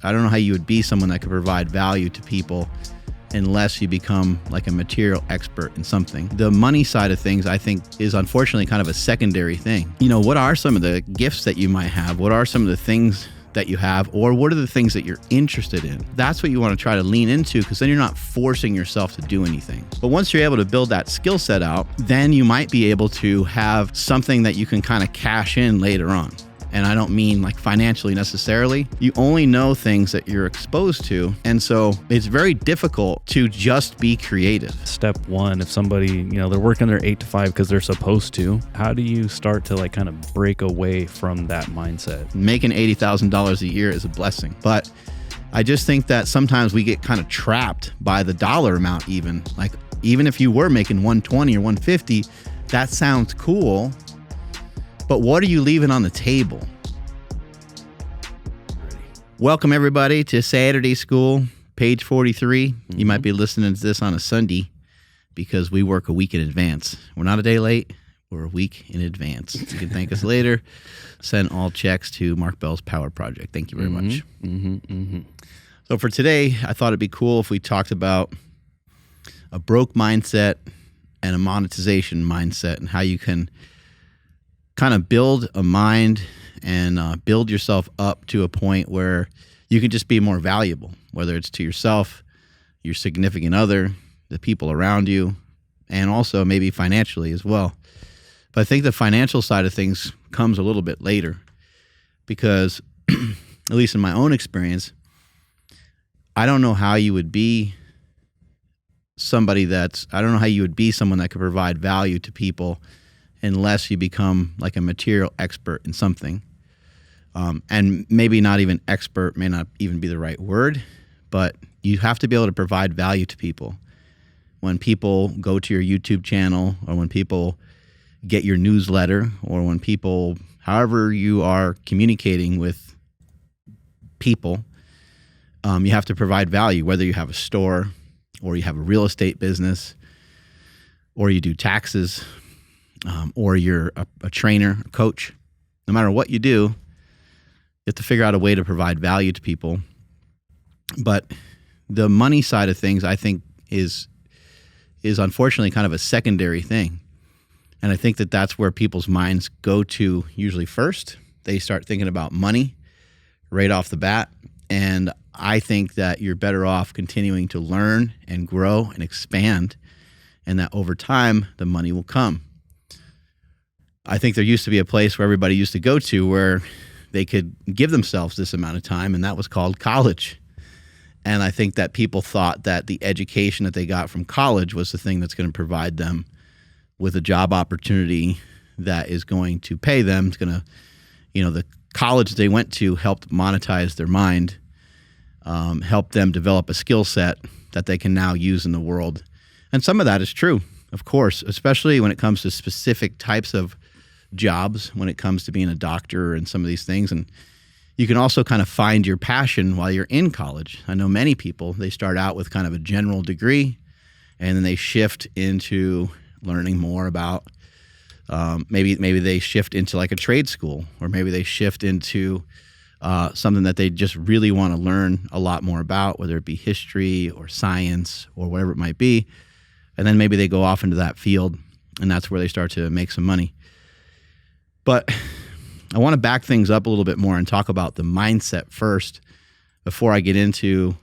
I don't know how you would be someone that could provide value to people unless you become like a material expert in something. The money side of things, I think, is unfortunately kind of a secondary thing. You know, what are some of the gifts that you might have? What are some of the things that you have? Or what are the things that you're interested in? That's what you want to try to lean into, because then you're not forcing yourself to do anything. But once you're able to build that skill set out, then you might be able to have something that you can kind of cash in later on. And I don't mean like financially necessarily. You only know things that you're exposed to. And so it's very difficult to just be creative. Step one, if somebody, they're working their 8 to 5 because they're supposed to, how do you start to like kind of break away from that mindset? Making $80,000 a year is a blessing. But I just think that sometimes we get kind of trapped by the dollar amount even. Like, even if you were making 120 or 150, that sounds cool. But what are you leaving on the table? Welcome, everybody, to Saturday School, page 43. You might be listening to this on a Sunday because we work a week in advance. We're not a day late. We're a week in advance. You can thank us later. Send all checks to Mark Bell's Power Project. Thank you very much. So for today, I thought it'd be cool if we talked about a broke mindset and a monetization mindset and how you can kind of build a mind and build yourself up to a point where you can just be more valuable, whether it's to yourself, your significant other, the people around you, and also maybe financially as well. But I think the financial side of things comes a little bit later because, at least in my own experience, I don't know how you would be someone that could provide value to people unless you become like a material expert in something. And maybe not even expert may not even be the right word, but you have to be able to provide value to people. When people go to your YouTube channel, or when people get your newsletter, or when people, however you are communicating with people, you have to provide value, whether you have a store or you have a real estate business or you do taxes, or you're a trainer, a coach. No matter what you do, you have to figure out a way to provide value to people. But the money side of things, I think, is unfortunately kind of a secondary thing. And I think that that's where people's minds go to usually first. They start thinking about money right off the bat. And I think that you're better off continuing to learn and grow and expand, and that over time, the money will come. I think there used to be a place where everybody used to go to where they could give themselves this amount of time, and that was called college. And I think that people thought that the education that they got from college was the thing that's going to provide them with a job opportunity that is going to pay them. It's going to, the college they went to helped monetize their mind, help them develop a skill set that they can now use in the world. And some of that is true, of course, especially when it comes to specific types of jobs, when it comes to being a doctor and some of these things. And you can also kind of find your passion while you're in college. I know many people, they start out with kind of a general degree, and then they shift into learning more about, maybe they shift into like a trade school, or maybe they shift into something that they just really want to learn a lot more about, whether it be history or science or whatever it might be. And then maybe they go off into that field, and that's where they start to make some money. But I want to back things up a little bit more and talk about the mindset first before I get into,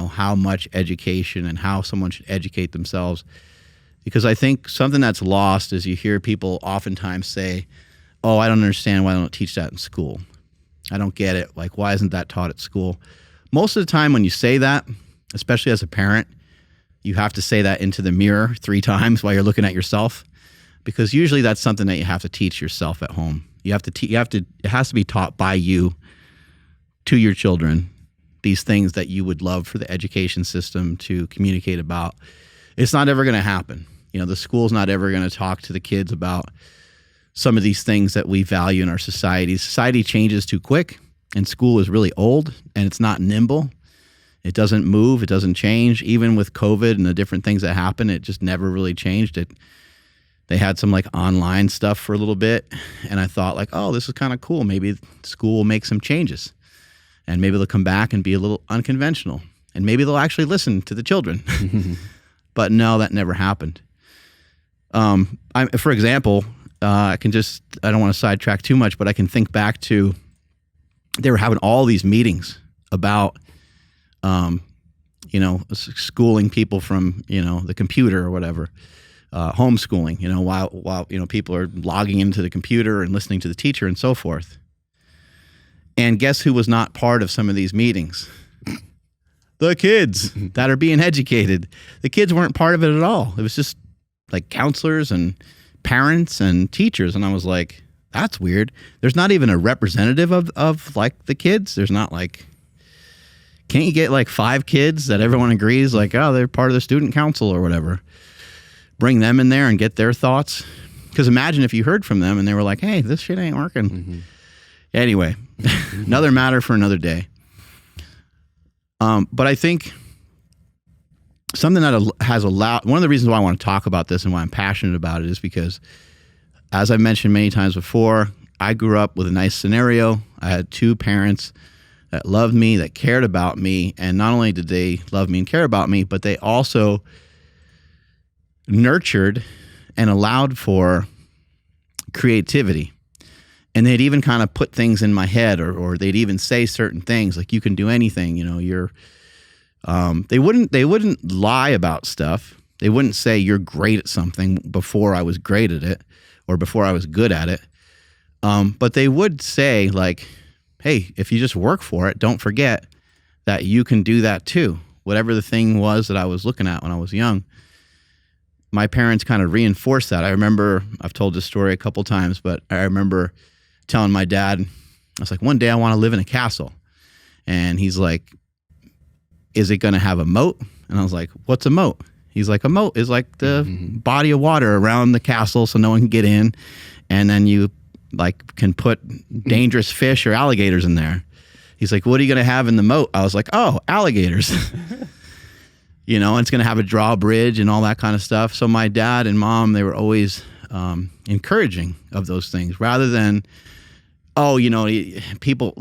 how much education and how someone should educate themselves. Because I think something that's lost is you hear people oftentimes say, oh, I don't understand why they don't teach that in school. I don't get it. Like, why isn't that taught at school? Most of the time when you say that, especially as a parent, you have to say that into the mirror 3 times while you're looking at yourself. Because usually that's something that you have to teach yourself at home. It has to be taught by you to your children, these things that you would love for the education system to communicate about. It's not ever going to happen. The school's not ever going to talk to the kids about some of these things that we value in our society. Society changes too quick, and school is really old, and it's not nimble. It doesn't move. It doesn't change. Even with COVID and the different things that happen, it just never really changed. They had some like online stuff for a little bit, and I thought like, oh, this is kind of cool. Maybe school will make some changes. And maybe they'll come back and be a little unconventional. And maybe they'll actually listen to the children. But no, that never happened. For example, I don't want to sidetrack too much, but I can think back to, they were having all these meetings about, schooling people from, the computer or whatever, homeschooling, while people are logging into the computer and listening to the teacher and so forth. And guess who was not part of some of these meetings? The kids that are being educated. The kids weren't part of it at all. It was just like counselors and parents and teachers. And I was like, that's weird. There's not even a representative of like the kids. There's not like, can't you get like 5 kids that everyone agrees like, oh, they're part of the student council or whatever? Bring them in there and get their thoughts. Because imagine if you heard from them and they were like, hey, this shit ain't working. Mm-hmm. Anyway, another matter for another day. But I think something that has allowed, one of the reasons why I want to talk about this and why I'm passionate about it is because, as I mentioned many times before, I grew up with a nice scenario. I had 2 parents that loved me, that cared about me. And not only did they love me and care about me, but they also nurtured and allowed for creativity. And they'd even kind of put things in my head, or they'd even say certain things like, you can do anything, they wouldn't lie about stuff. They wouldn't say you're great at something before I was great at it or before I was good at it. But they would say like, hey, if you just work for it, don't forget that you can do that too. Whatever the thing was that I was looking at when I was young, my parents kind of reinforced that. I remember, I've told this story a couple times, but I remember telling my dad, I was like, one day I want to live in a castle. And he's like, is it going to have a moat? And I was like, what's a moat? He's like, a moat is like the body of water around the castle so no one can get in. And then you like can put dangerous fish or alligators in there. He's like, what are you going to have in the moat? I was like, oh, alligators. And it's going to have a drawbridge and all that kind of stuff. So my dad and mom, they were always encouraging of those things rather than, people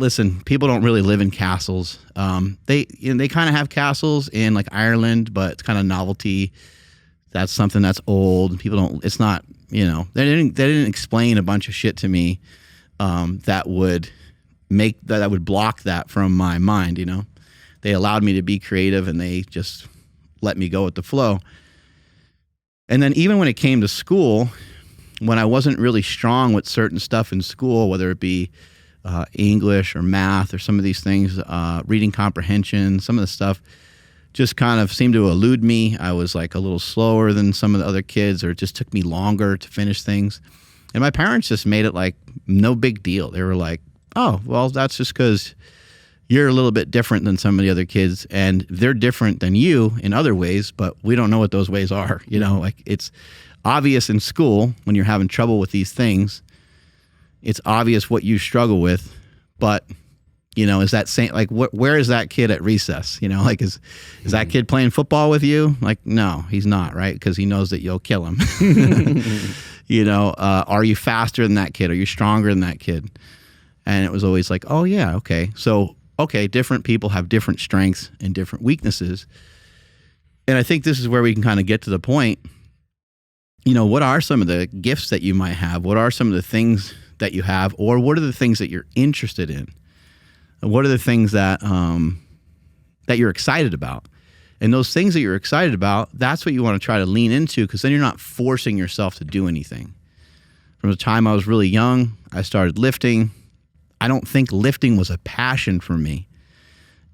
don't really live in castles. They kind of have castles in like Ireland, but it's kind of novelty. That's something that's old. People don't, it's not, they didn't explain a bunch of shit to me that would block that from my mind, They allowed me to be creative and they just let me go with the flow. And then even when it came to school, when I wasn't really strong with certain stuff in school, whether it be English or math or some of these things, reading comprehension, some of the stuff just kind of seemed to elude me. I was like a little slower than some of the other kids, or it just took me longer to finish things. And my parents just made it like no big deal. They were like, oh, well, that's just because you're a little bit different than some of the other kids, and they're different than you in other ways, but we don't know what those ways are. Like it's obvious in school when you're having trouble with these things. It's obvious what you struggle with, but is that same, like where is that kid at recess? Like is that kid playing football with you? Like, no, he's not, right? Because he knows that you'll kill him. Are you faster than that kid? Are you stronger than that kid? And it was always like, oh yeah, okay. So, okay, different people have different strengths and different weaknesses. And I think this is where we can kind of get to the point, what are some of the gifts that you might have? What are some of the things that you have? Or what are the things that you're interested in? What are the things that that you're excited about? And those things that you're excited about, that's what you want to try to lean into, because then you're not forcing yourself to do anything. From the time I was really young, I started lifting. I don't think lifting was a passion for me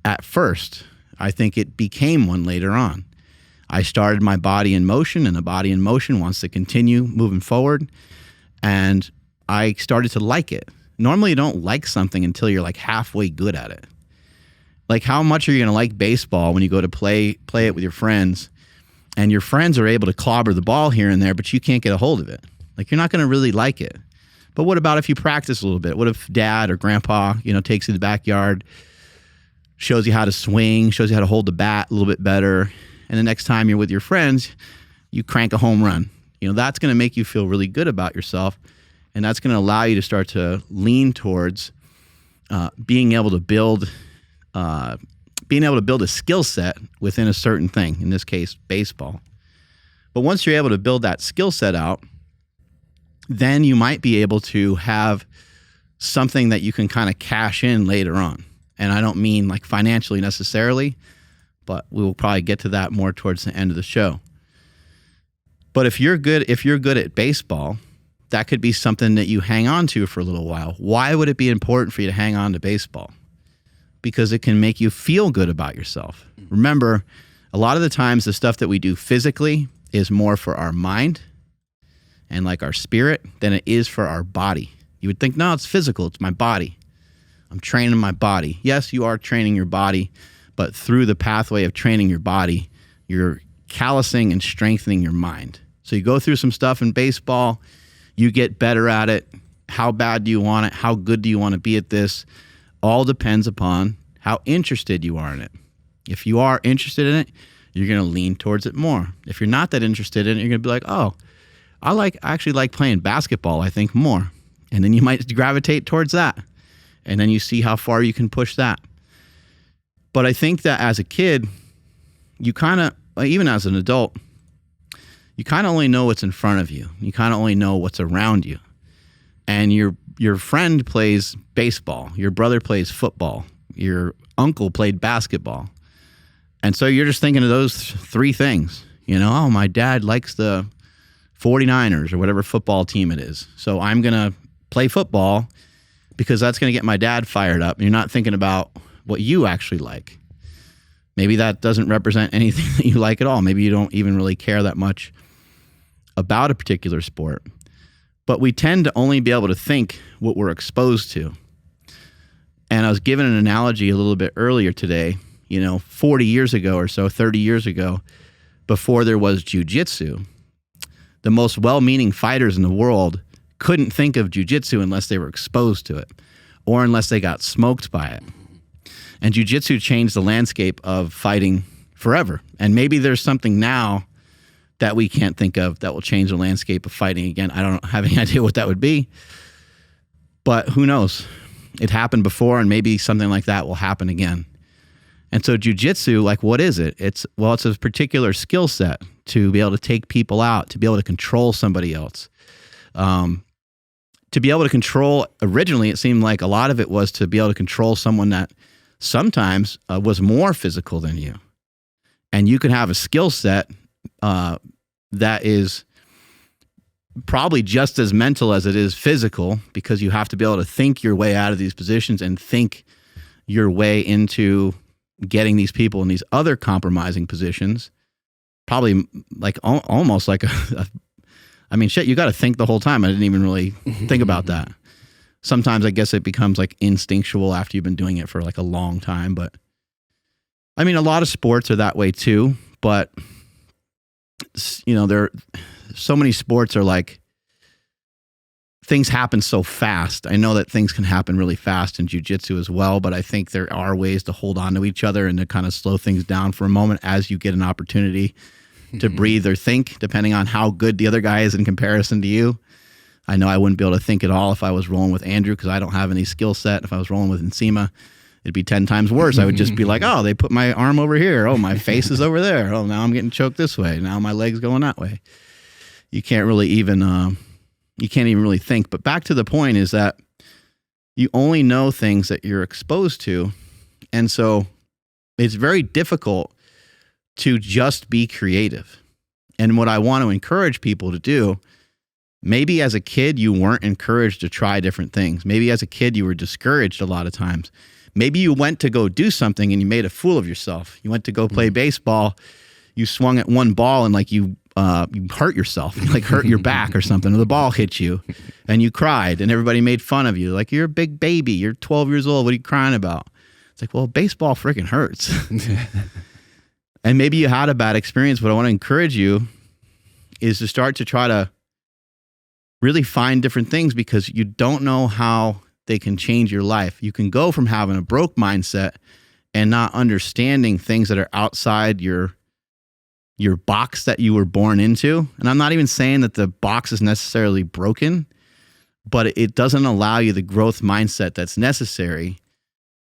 at first. I think it became one later on. I started my body in motion, and the body in motion wants to continue moving forward. And I started to like it. Normally you don't like something until you're like halfway good at it. Like, how much are you going to like baseball when you go to play it with your friends, and your friends are able to clobber the ball here and there, but you can't get a hold of it? Like, you're not going to really like it. But what about if you practice a little bit? What if dad or grandpa, takes you to the backyard, shows you how to swing, shows you how to hold the bat a little bit better, and the next time you're with your friends, you crank a home run. That's going to make you feel really good about yourself, and that's going to allow you to start to lean towards being able to build being able to build a skill set within a certain thing, in this case, baseball. But once you're able to build that skill set out, then you might be able to have something that you can kind of cash in later on. And I don't mean like financially necessarily, but we will probably get to that more towards the end of the show. But if you're good at baseball, that could be something that you hang on to for a little while. Why would it be important for you to hang on to baseball? Because it can make you feel good about yourself. Remember, a lot of the times the stuff that we do physically is more for our mind and like our spirit than it is for our body. You would think, no, it's physical. It's my body. I'm training my body. Yes, you are training your body, but through the pathway of training your body, you're callousing and strengthening your mind. So you go through some stuff in baseball, you get better at it. How bad do you want it? How good do you want to be at this? All depends upon how interested you are in it. If you are interested in it, you're going to lean towards it more. If you're not that interested in it, you're going to be like, oh, I actually like playing basketball, I think, more. And then you might gravitate towards that. And then you see how far you can push that. But I think that as a kid, you kind of, even as an adult, you kind of only know what's in front of you. You kind of only know what's around you. And your friend plays baseball. Your brother plays football. Your uncle played basketball. And so you're just thinking of those three things. You know, oh, my dad likes the 49ers or whatever football team it is. So I'm going to play football because that's going to get my dad fired up. And you're not thinking about what you actually like. Maybe that doesn't represent anything that you like at all. Maybe you don't even really care that much about a particular sport. But we tend to only be able to think what we're exposed to. And I was given an analogy a little bit earlier today, 40 years ago or so, 30 years ago, before there was jiu-jitsu, the most well-meaning fighters in the world couldn't think of jiu-jitsu unless they were exposed to it or unless they got smoked by it. And jiu-jitsu changed the landscape of fighting forever. And maybe there's something now that we can't think of that will change the landscape of fighting again. I don't have any idea what that would be, but who knows? It happened before, and maybe something like that will happen again. And so jiu-jitsu, like, what is it? It's a particular skill set to be able to take people out, to be able to control somebody else. To be able to control, originally it seemed like a lot of it was to be able to control someone that sometimes was more physical than you. And you can have a skill set that is probably just as mental as it is physical, because you have to be able to think your way out of these positions and think your way into getting these people in these other compromising positions. Probably like almost like you got to think the whole time. I didn't even really think about that. Sometimes I guess it becomes like instinctual after you've been doing it for like a long time. But I mean, a lot of sports are that way too. But there so many sports are like, things happen so fast. I know that things can happen really fast in jiu-jitsu as well, but I think there are ways to hold on to each other and to kind of slow things down for a moment as you get an opportunity to breathe or think, depending on how good the other guy is in comparison to you. I know I wouldn't be able to think at all if I was rolling with Andrew because I don't have any skill set. If I was rolling with Nsima, it'd be 10 times worse. I would just be like, oh, they put my arm over here. Oh, my face is over there. Oh, now I'm getting choked this way. Now my leg's going that way. You can't really even really think. But back to the point is that you only know things that you're exposed to. And so it's very difficult to just be creative. And what I want to encourage people to do, maybe as a kid, you weren't encouraged to try different things. Maybe as a kid, you were discouraged a lot of times. Maybe you went to go do something and you made a fool of yourself. You went to go play baseball. You swung at one ball and like you hurt yourself, like hurt your back or something, or the ball hit you and you cried and everybody made fun of you. Like, you're a big baby. You're 12 years old. What are you crying about? It's like, well, baseball freaking hurts. And maybe you had a bad experience. What I want to encourage you is to start to try to really find different things, because you don't know how they can change your life. You can go from having a broke mindset and not understanding things that are outside your box that you were born into. And I'm not even saying that the box is necessarily broken, but it doesn't allow you the growth mindset that's necessary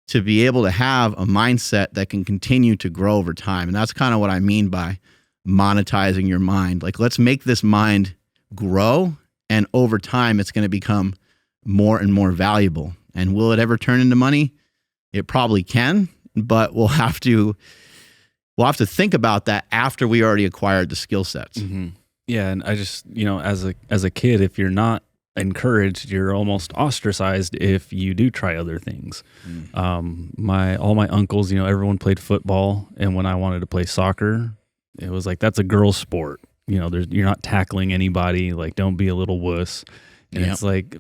to be able to have a mindset that can continue to grow over time. And that's kind of what I mean by monetizing your mind. Like, let's make this mind grow, and over time it's going to become more and more valuable. And will it ever turn into money? It probably can, but we'll have to think about that after we already acquired the skill sets. Mm-hmm. Yeah, and I just, as a kid, if you're not encouraged, you're almost ostracized if you do try other things. All my uncles, everyone played football, and when I wanted to play soccer, it was like, that's a girl's sport. You're not tackling anybody. Like, don't be a little wuss. And It's like,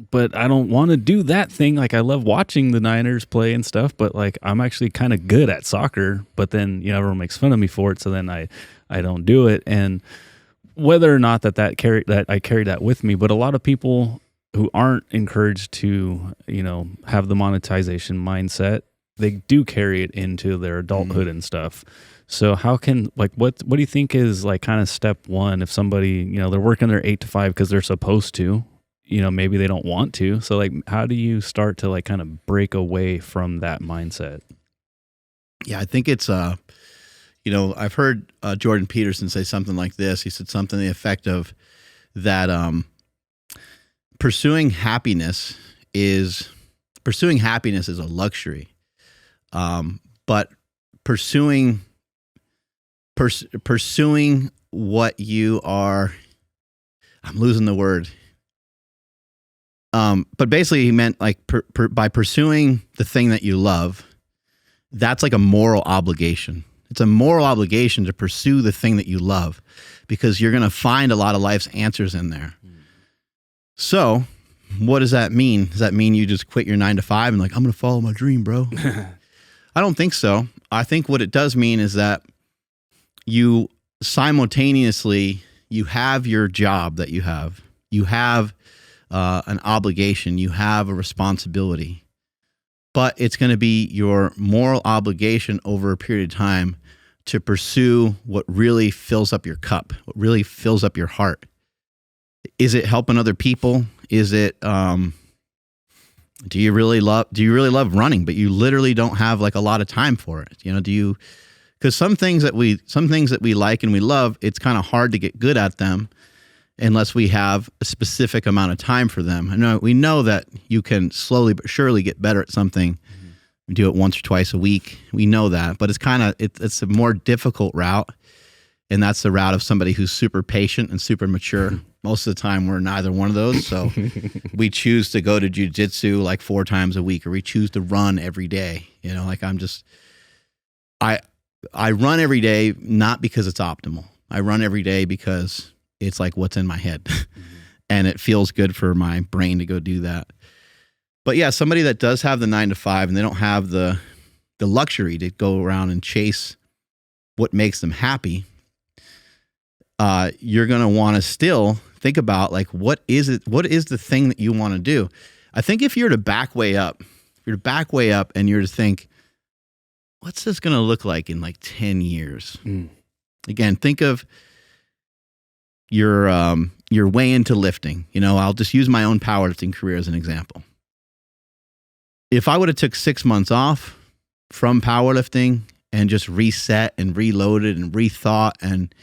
but I don't want to do that thing. Like, I love watching the Niners play and stuff, but like, I'm actually kind of good at soccer, but then, everyone makes fun of me for it. So then I don't do it. And whether or not that I carry that with me, but a lot of people who aren't encouraged to, have the monetization mindset, they do carry it into their adulthood and stuff. So how can, like, what do you think is like kind of step one if somebody, they're working their 8 to 5 because they're supposed to, maybe they don't want to. So like, how do you start to like kind of break away from that mindset? Yeah, I think it's, I've heard Jordan Peterson say something like this. He said something to the effect of that pursuing happiness is a luxury, but pursuing what you are, I'm losing the word. But basically he meant like by pursuing the thing that you love, that's like a moral obligation. It's a moral obligation to pursue the thing that you love, because you're going to find a lot of life's answers in there. So what does that mean? Does that mean you just quit your 9 to 5 and like, I'm going to follow my dream, bro? I don't think so. I think what it does mean is that you simultaneously, you have your job that you have an obligation, you have a responsibility, but it's going to be your moral obligation over a period of time to pursue what really fills up your cup, what really fills up your heart. Is it helping other people? Is it, do you really love running, but you literally don't have like a lot of time for it? Because some things that we like and we love, it's kind of hard to get good at them unless we have a specific amount of time for them. I know we know that you can slowly but surely get better at something. We do it once or twice a week. We know that, but it's a more difficult route. And that's the route of somebody who's super patient and super mature. Most of the time we're neither one of those. So we choose to go to jujitsu like 4 times a week, or we choose to run every day. I run every day, not because it's optimal. I run every day because it's like what's in my head and it feels good for my brain to go do that. But yeah, somebody that does have the 9 to 5 and they don't have the luxury to go around and chase what makes them happy, you're going to want to still think about like, what is the thing that you want to do? I think if you're to back way up and you're to think, what's this going to look like in like 10 years? Again, think of your way into lifting. I'll just use my own powerlifting career as an example. If I would have took 6 months off from powerlifting and just reset and reloaded and rethought and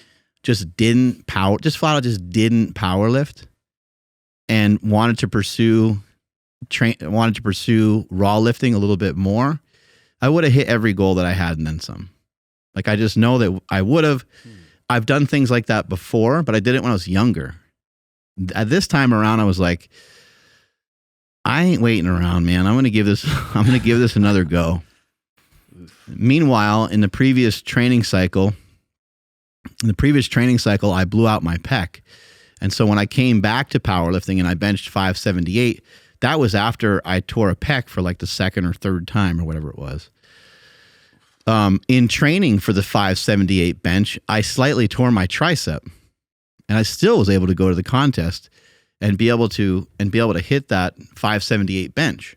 just flat out didn't powerlift and wanted to pursue raw lifting a little bit more, I would have hit every goal that I had and then some. Like, I just know that I would have. I've done things like that before, but I did it when I was younger. At this time around, I was like, I ain't waiting around, man. I'm going to give this another go. Meanwhile, in the previous training cycle, I blew out my pec. And so when I came back to powerlifting and I benched 578, that was after I tore a pec for like the second or third time or whatever it was. In training for the 578 bench, I slightly tore my tricep, and I still was able to go to the contest and be able to hit that 578 bench.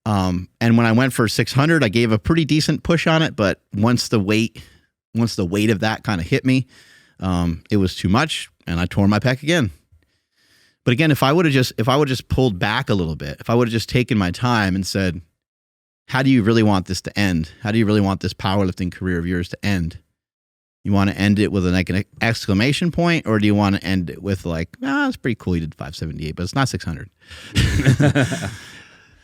And when I went for 600, I gave a pretty decent push on it, but once the weight of that kind of hit me, it was too much, and I tore my pec again. But again, if I would have just pulled back a little bit, if I would have just taken my time and said, how do you really want this to end? How do you really want this powerlifting career of yours to end? You want to end it with an exclamation point, or do you want to end it with like, it's pretty cool, you did 578, but it's not 600.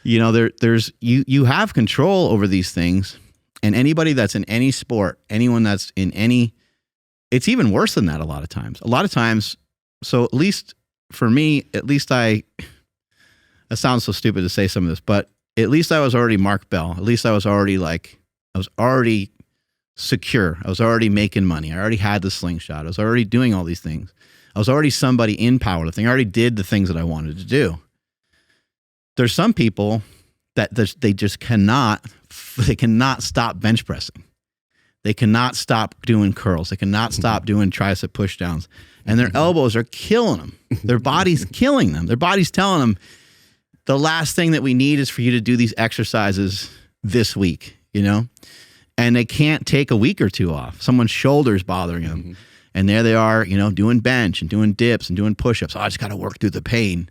There's you have control over these things, and anybody that's in any sport, anyone that's in any, it's even worse than that a lot of times. So at least for me, it sounds so stupid to say some of this, but at least I was already Mark Bell. At least I was already secure. I was already making money. I already had the slingshot. I was already doing all these things. I was already somebody in powerlifting. I already did the things that I wanted to do. There's some people that they just cannot stop bench pressing. They cannot stop doing curls. They cannot stop doing tricep pushdowns. And their elbows are killing them. Their body's killing them. Their body's telling them, the last thing that we need is for you to do these exercises this week, And they can't take a week or two off. Someone's shoulder's bothering them. Mm-hmm. And there they are, doing bench and doing dips and doing push-ups. I just got to work through the pain.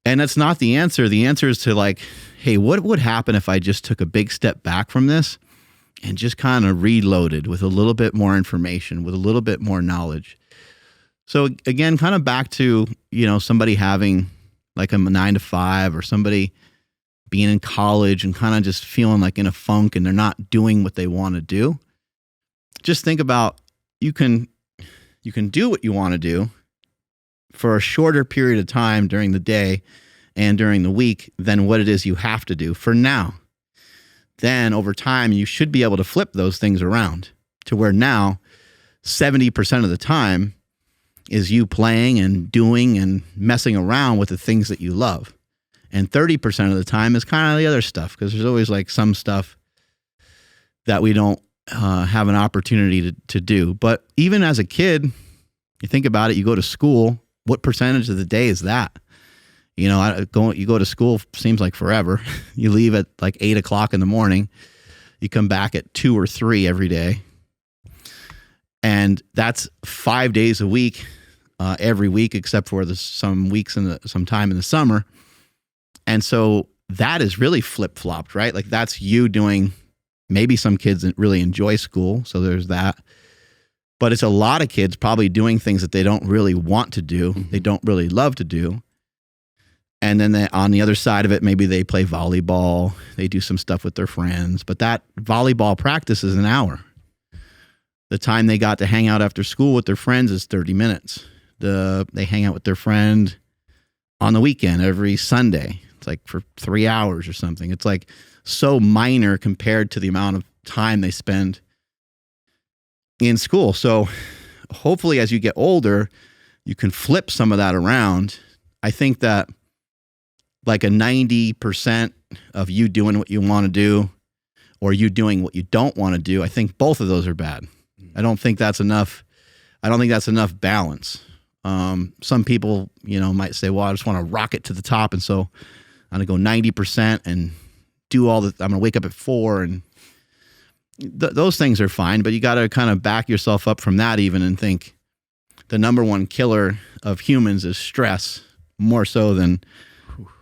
And that's not the answer. The answer is to like, hey, what would happen if I just took a big step back from this and just kind of reloaded with a little bit more information, with a little bit more knowledge? So again, kind of back to, somebody having like a 9-to-5, or somebody being in college and kind of just feeling like in a funk and they're not doing what they want to do. Just think about, you can do what you want to do for a shorter period of time during the day and during the week than what it is you have to do for now. Then over time, you should be able to flip those things around to where now 70% of the time is you playing and doing and messing around with the things that you love. And 30% of the time is kind of the other stuff, because there's always like some stuff that we don't have an opportunity to do. But even as a kid, you think about it, you go to school, what percentage of the day is that? You go to school, seems like forever. You leave at like 8 o'clock in the morning. You come back at 2 or 3 every day. And that's 5 days a week, every week, except for some weeks some time in the summer. And so that is really flip-flopped, right? Like that's you doing, maybe some kids really enjoy school, so there's that. But it's a lot of kids probably doing things that they don't really want to do, they don't really love to do. And then on the other side of it, maybe they play volleyball, they do some stuff with their friends, but that volleyball practice is an hour. The time they got to hang out after school with their friends is 30 minutes. They hang out with their friend on the weekend every Sunday. It's like for 3 hours or something. It's like so minor compared to the amount of time they spend in school. So hopefully as you get older, you can flip some of that around. I think that like a 90% of you doing what you want to do or you doing what you don't want to do, I think both of those are bad. I don't think that's enough. I don't think that's enough balance. Some people, might say, well, I just want to rock it to the top. And so I'm going to go 90% and do I'm going to wake up at 4 and those things are fine, but you got to kind of back yourself up from that even and think the number one killer of humans is stress, more so than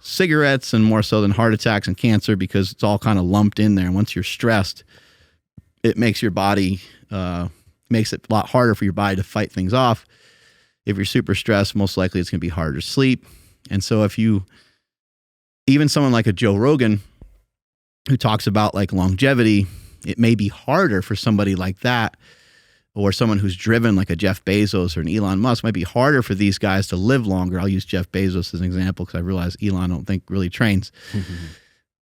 cigarettes and more so than heart attacks and cancer, because it's all kind of lumped in there. And once you're stressed, it makes your body, makes it a lot harder for your body to fight things off. If you're super stressed, most likely it's going to be harder to sleep. And so even someone like a Joe Rogan who talks about like longevity, it may be harder for somebody like that, or someone who's driven like a Jeff Bezos or an Elon Musk. It might be harder for these guys to live longer. I'll use Jeff Bezos as an example because I realize Elon I don't think really trains.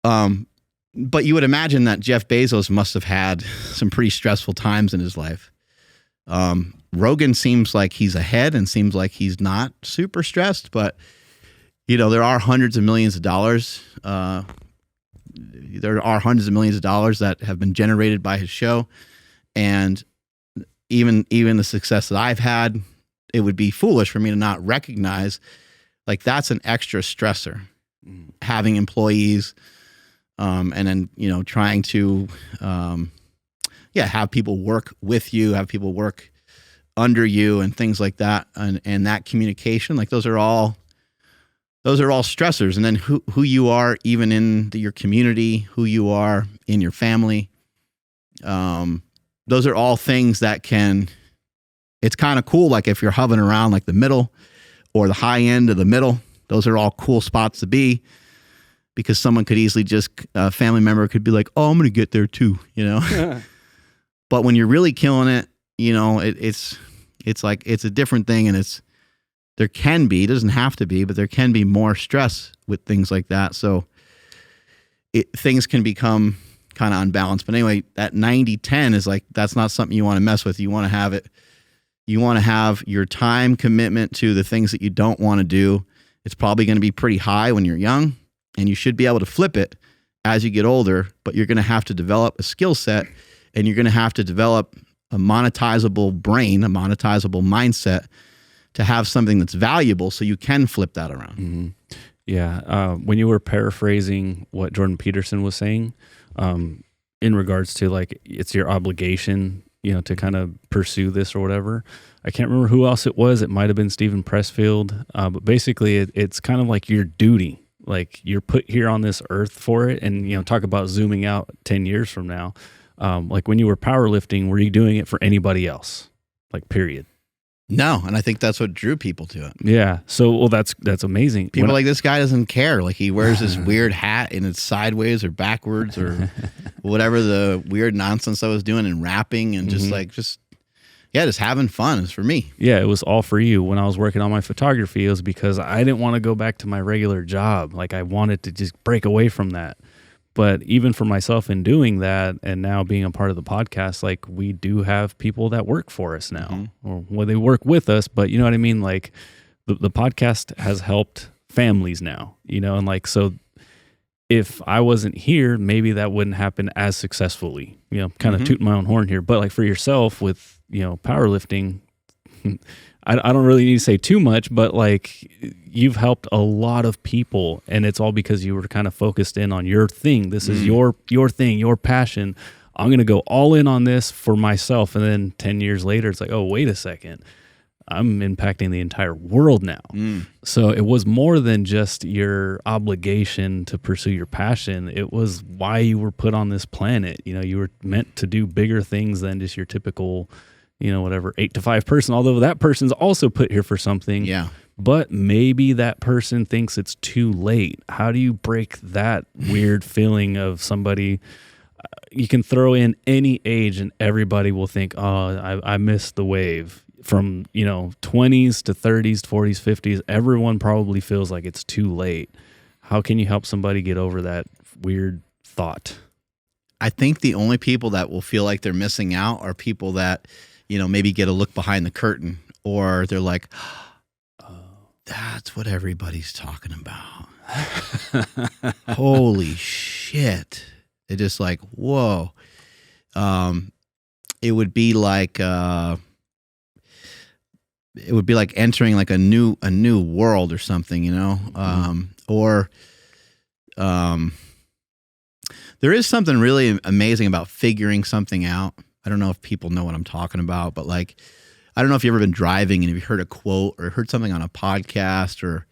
But you would imagine that Jeff Bezos must have had some pretty stressful times in his life. Rogan seems like he's ahead and seems like he's not super stressed, but there are hundreds of millions of dollars. There are hundreds of millions of dollars that have been generated by his show. And even the success that I've had, it would be foolish for me to not recognize like that's an extra stressor, having employees, and then, trying to, have people work with you, have people work under you and things like that. And that communication, like those are all those are all stressors. And then who you are, even in your community, who you are in your family. Those are all things that it's kind of cool. Like if you're hovering around like the middle or the high end of the middle, those are all cool spots to be, because someone could easily a family member could be like, oh, I'm going to get there too, But when you're really killing it, it's like, it's a different thing. And it doesn't have to be, but there can be more stress with things like that. So things can become kind of unbalanced. But anyway, that 90-10 is like, that's not something you want to mess with. You want to have it. You want to have your time commitment to the things that you don't want to do. It's probably going to be pretty high when you're young, and you should be able to flip it as you get older, but you're going to have to develop a skill set, and you're going to have to develop a monetizable brain, a monetizable mindset to have something that's valuable so you can flip that around. Mm-hmm. Yeah. When you were paraphrasing what Jordan Peterson was saying, in regards to like, it's your obligation, to kind of pursue this or whatever. I can't remember who else it was. It might've been Stephen Pressfield. But basically it's kind of like your duty. Like you're put here on this earth for it. And, talk about zooming out 10 years from now. Like when you were powerlifting, were you doing it for anybody else? Like period. No. And I think that's what drew people to it. Yeah. So, well, that's amazing. People like, this guy doesn't care. Like he wears this weird hat and it's sideways or backwards or whatever the weird nonsense I was doing and rapping and just just having fun is for me. Yeah. It was all for you. When I was working on my photography, it was because I didn't want to go back to my regular job. Like I wanted to just break away from that. But even for myself in doing that and now being a part of the podcast, like we do have people that work for us now, or well, they work with us, but you know what I mean? Like the podcast has helped families now, and like, so if I wasn't here, maybe that wouldn't happen as successfully, kind of tooting my own horn here, but like for yourself with, powerlifting, I don't really need to say too much, but like you've helped a lot of people, and it's all because you were kind of focused in on your thing. This is your thing, your passion. I'm going to go all in on this for myself. And then 10 years later, it's like, oh, wait a second. I'm impacting the entire world now. So it was more than just your obligation to pursue your passion. It was why you were put on this planet. You were meant to do bigger things than just your typical, whatever, 8 to 5 person, although that person's also put here for something. Yeah. But maybe that person thinks it's too late. How do you break that weird feeling of somebody? You can throw in any age and everybody will think, oh, I missed the wave. From, 20s to 30s, 40s, 50s, everyone probably feels like it's too late. How can you help somebody get over that weird thought? I think the only people that will feel like they're missing out are people that, maybe get a look behind the curtain, or they're like, oh, that's what everybody's talking about. Holy shit. They're just like, whoa. It would be like entering like a new world or something, there is something really amazing about figuring something out. I don't know if people know what I'm talking about, but like, I don't know if you've ever been driving and if you heard a quote or heard something on a podcast and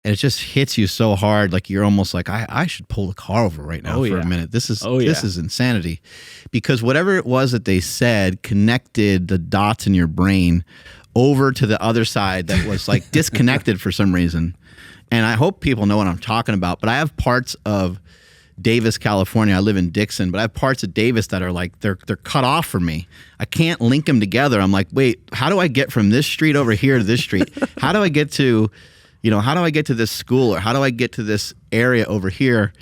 it just hits you so hard. Like you're almost like, I should pull the car over right now for a minute. This is insanity, because whatever it was that they said connected the dots in your brain over to the other side that was like disconnected for some reason. And I hope people know what I'm talking about, but I have parts of Davis, California. I live in Dixon, but I have parts of Davis that are like, they're cut off from me. I can't link them together. I'm like, wait, how do I get from this street over here to this street? How do I get to, how do I get to this school, or how do I get to this area over here?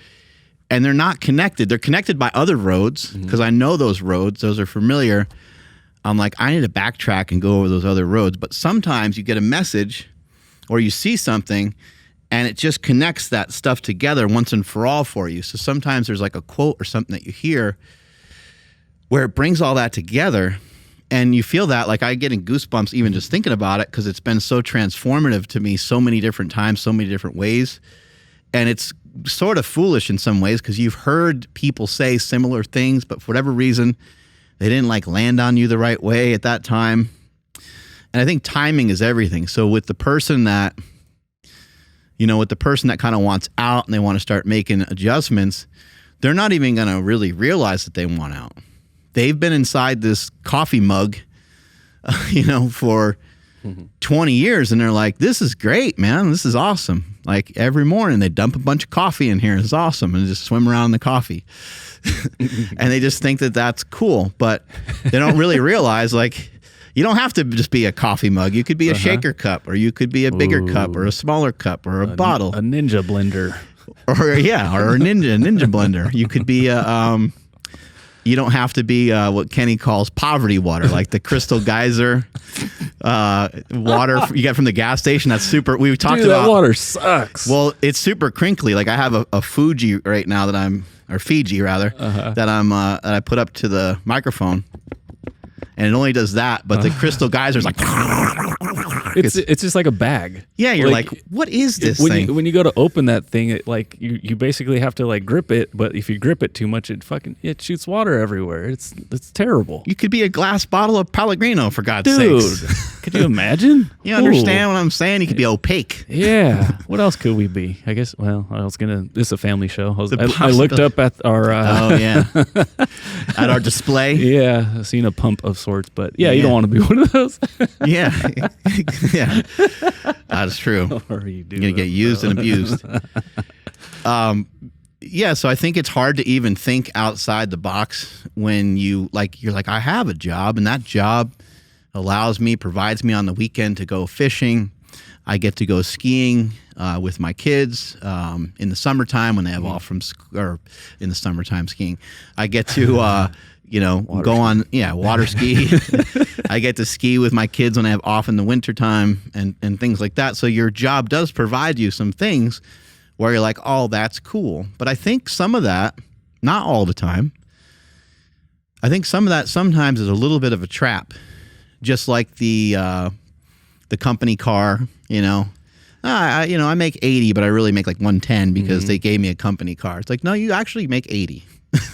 And they're not connected. They're connected by other roads because I know those roads. Those are familiar. I'm like, I need to backtrack and go over those other roads. But sometimes you get a message or you see something and it just connects that stuff together once and for all for you. So sometimes there's like a quote or something that you hear where it brings all that together, and you feel that, like I get in goosebumps even just thinking about it, because it's been so transformative to me so many different times, so many different ways. And it's sort of foolish in some ways because you've heard people say similar things, but for whatever reason, they didn't like land on you the right way at that time. And I think timing is everything. So with the person that, with the person that kind of wants out and they want to start making adjustments, they're not even going to really realize that they want out. They've been inside this coffee mug, for 20 years, and they're like, this is great, man. This is awesome. Like every morning they dump a bunch of coffee in here. It's awesome. And just swim around in the coffee. And they just think that that's cool, but they don't really realize, like, you don't have to just be a coffee mug. You could be a shaker cup, or you could be a bigger cup, or a smaller cup, or a bottle. A ninja blender. Or a ninja blender. You could be you don't have to be what Kenny calls poverty water, like the Crystal Geyser water you get from the gas station. That's super. We talked about that water sucks. Well, it's super crinkly. Like I have a Fuji right now Fiji rather, that I put up to the microphone, and it only does that. But the Crystal Geyser's like. It's just like a bag. Yeah, you're like what is this thing? When you go to open that thing, it like you basically have to like grip it, but if you grip it too much, it shoots water everywhere. It's terrible. You could be a glass bottle of Pellegrino, for God's Dude, sakes. Could you imagine? You understand what I'm saying? You could be opaque. Yeah. What else could we be? I guess. Well, this is a family show. I looked up at our. At our display. Yeah, I've seen a pump of sorts, but you don't want to be one of those. Yeah. Yeah, that's true. Or you do. You're gonna get used and abused. So I think it's hard to even think outside the box when you're like, I have a job, and that job provides me on the weekend to go fishing. I get to go skiing with my kids in the summertime when they have off from or in the summertime skiing. I get to go on water ski. I get to ski with my kids when I have off in the wintertime and things like that. So your job does provide you some things where you're like, oh, that's cool. But I think some of that, not all the time, I think some of that sometimes is a little bit of a trap. Just like the company car, I make 80, but I really make like 110 because they gave me a company car. It's like, no, you actually make 80.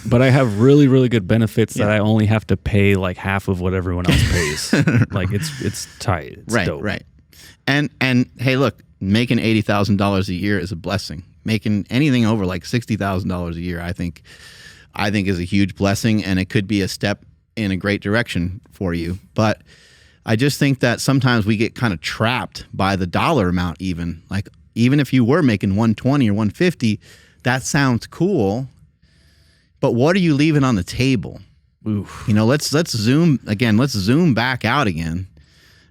But I have really, really good benefits that I only have to pay like half of what everyone else pays. Like it's tight. It's dope. Right. And hey, look, making $80,000 a year is a blessing. Making anything over like $60,000 a year, I think is a huge blessing, and it could be a step in a great direction for you. But I just think that sometimes we get kind of trapped by the dollar amount. Even if you were making 120 or 150, that sounds cool. But what are you leaving on the table? Oof. Let's zoom again. Let's zoom back out again.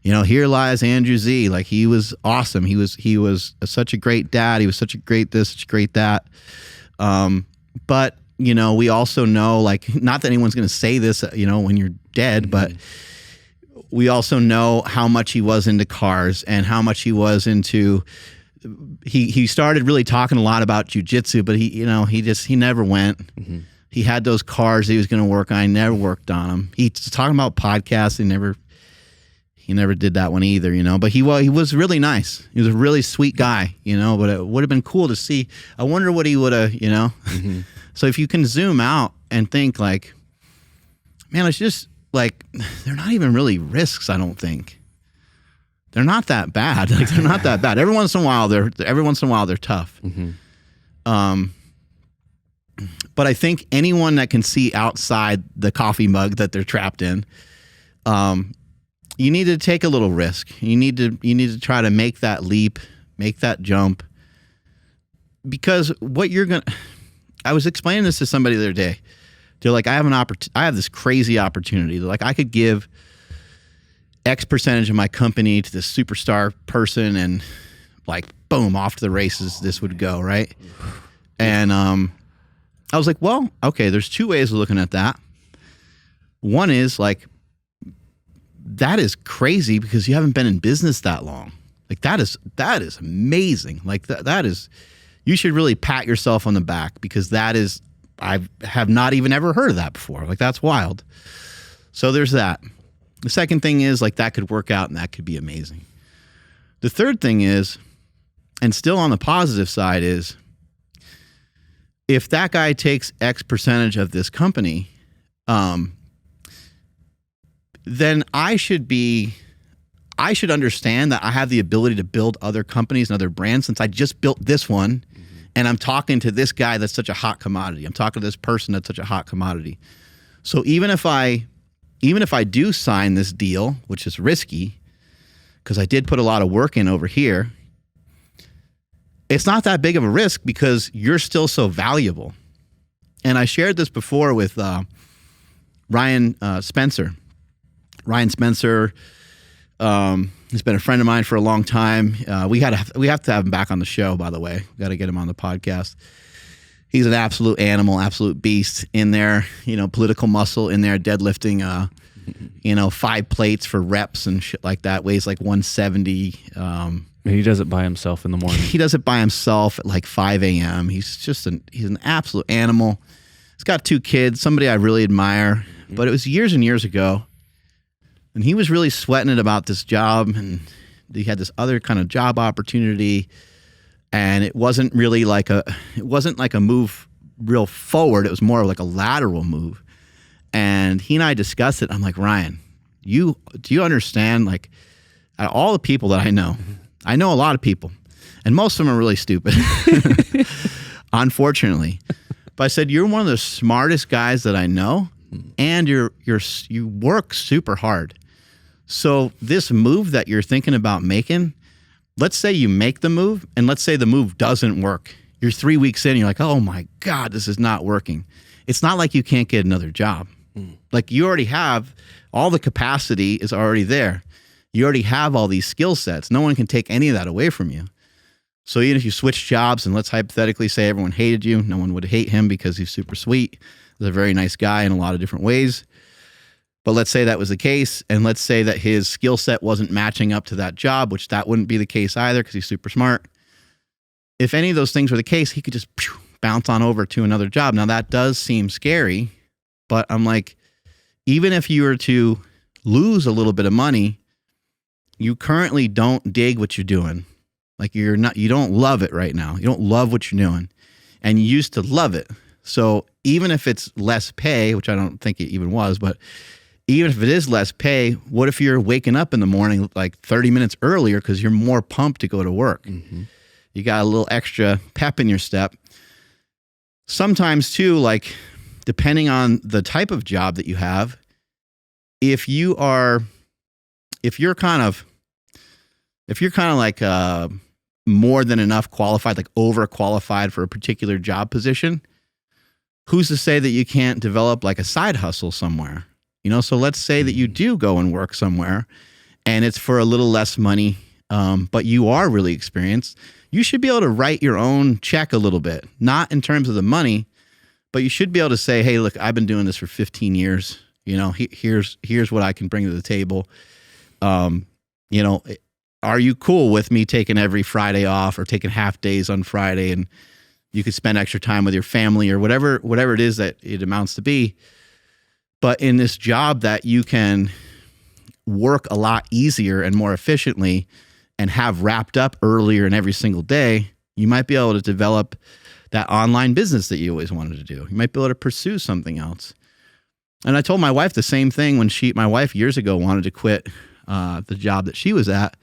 Here lies Andrew Z. Like, he was awesome. He was such a great dad. He was such a great this, such a great that. But we also know, like, not that anyone's going to say this, when you're dead, but we also know how much he was into cars and how much he was into. He started really talking a lot about jiu-jitsu, but he never went. Mm-hmm. He had those cars he was going to work on. He never worked on them. He's talking about podcasts. He never did that one either, but he was really nice. He was a really sweet guy, but it would have been cool to see. I wonder what he would have, Mm-hmm. So if you can zoom out and think like, man, it's just like, they're not even really risks. I don't think they're not that bad. Like, they're not that bad. Every once in a while they're tough. Mm-hmm. But I think anyone that can see outside the coffee mug that they're trapped in, you need to take a little risk. You need to try to make that leap, make that jump, because I was explaining this to somebody the other day. They're like, I have this crazy opportunity. They're like, I could give X percentage of my company to this superstar person, and like, boom, off to the races this would go, right? And I was like, well, okay, there's two ways of looking at that. One is like, that is crazy because you haven't been in business that long. Like, that is amazing. Like, that is, you should really pat yourself on the back, because I have not even ever heard of that before. Like, that's wild. So there's that. The second thing is, like, that could work out and that could be amazing. The third thing is, and still on the positive side, is if that guy takes X percentage of this company, then I should be I should understand that I have the ability to build other companies and other brands since I just built this one. And I'm talking to this guy that's such a hot commodity. I'm talking to this person that's such a hot commodity. So even if I do sign this deal, which is risky, because I did put a lot of work in over here, it's not that big of a risk because you're still so valuable. And I shared this before with Ryan Spencer. Ryan Spencer has been a friend of mine for a long time. We have to have him back on the show, by the way. We got to get him on the podcast. He's an absolute animal, absolute beast in there, political muscle in there, deadlifting, 5 plates for reps and shit like that, weighs like 170. He does it by himself in the morning. He does it by himself at like 5 a.m. He's an absolute animal. He's got 2 kids, somebody I really admire, but it was years and years ago. And he was really sweating it about this job, and he had this other kind of job opportunity, and it wasn't like a move real forward. It was more like a lateral move. And he and I discussed it. I'm like, Ryan, do you understand? Like, out of all the people that I know a lot of people, and most of them are really stupid, unfortunately. But I said, you're one of the smartest guys that I know, and you work super hard. So this move that you're thinking about making, let's say you make the move, and let's say the move doesn't work. You're 3 weeks in, and you're like, oh my God, this is not working. It's not like you can't get another job. Like, you already have, all the capacity is already there. You already have all these skill sets. No one can take any of that away from you. So even if you switch jobs, and let's hypothetically say everyone hated you, no one would hate him because he's super sweet. He's a very nice guy in a lot of different ways. But let's say that was the case, and let's say that his skill set wasn't matching up to that job, which that wouldn't be the case either because he's super smart. If any of those things were the case, he could just bounce on over to another job. Now, that does seem scary, but I'm like, even if you were to lose a little bit of money, you currently don't dig what you're doing. Like, you don't love it right now. You don't love what you're doing, and you used to love it. So even if it's less pay, which I don't think it even was, but even if it is less pay, what if you're waking up in the morning like 30 minutes earlier because you're more pumped to go to work? Mm-hmm. You got a little extra pep in your step. Sometimes too, like, depending on the type of job that you have, if you're kind of like more than enough qualified, like overqualified for a particular job position, who's to say that you can't develop like a side hustle somewhere? So let's say that you do go and work somewhere and it's for a little less money, but you are really experienced. You should be able to write your own check a little bit, not in terms of the money, but you should be able to say, hey, look, I've been doing this for 15 years. Here's what I can bring to the table. Are you cool with me taking every Friday off or taking half days on Friday, and you could spend extra time with your family or whatever it is that it amounts to be. But in this job that you can work a lot easier and more efficiently and have wrapped up earlier in every single day, you might be able to develop that online business that you always wanted to do. You might be able to pursue something else. And I told my wife the same thing when my wife years ago wanted to quit the job that she was at,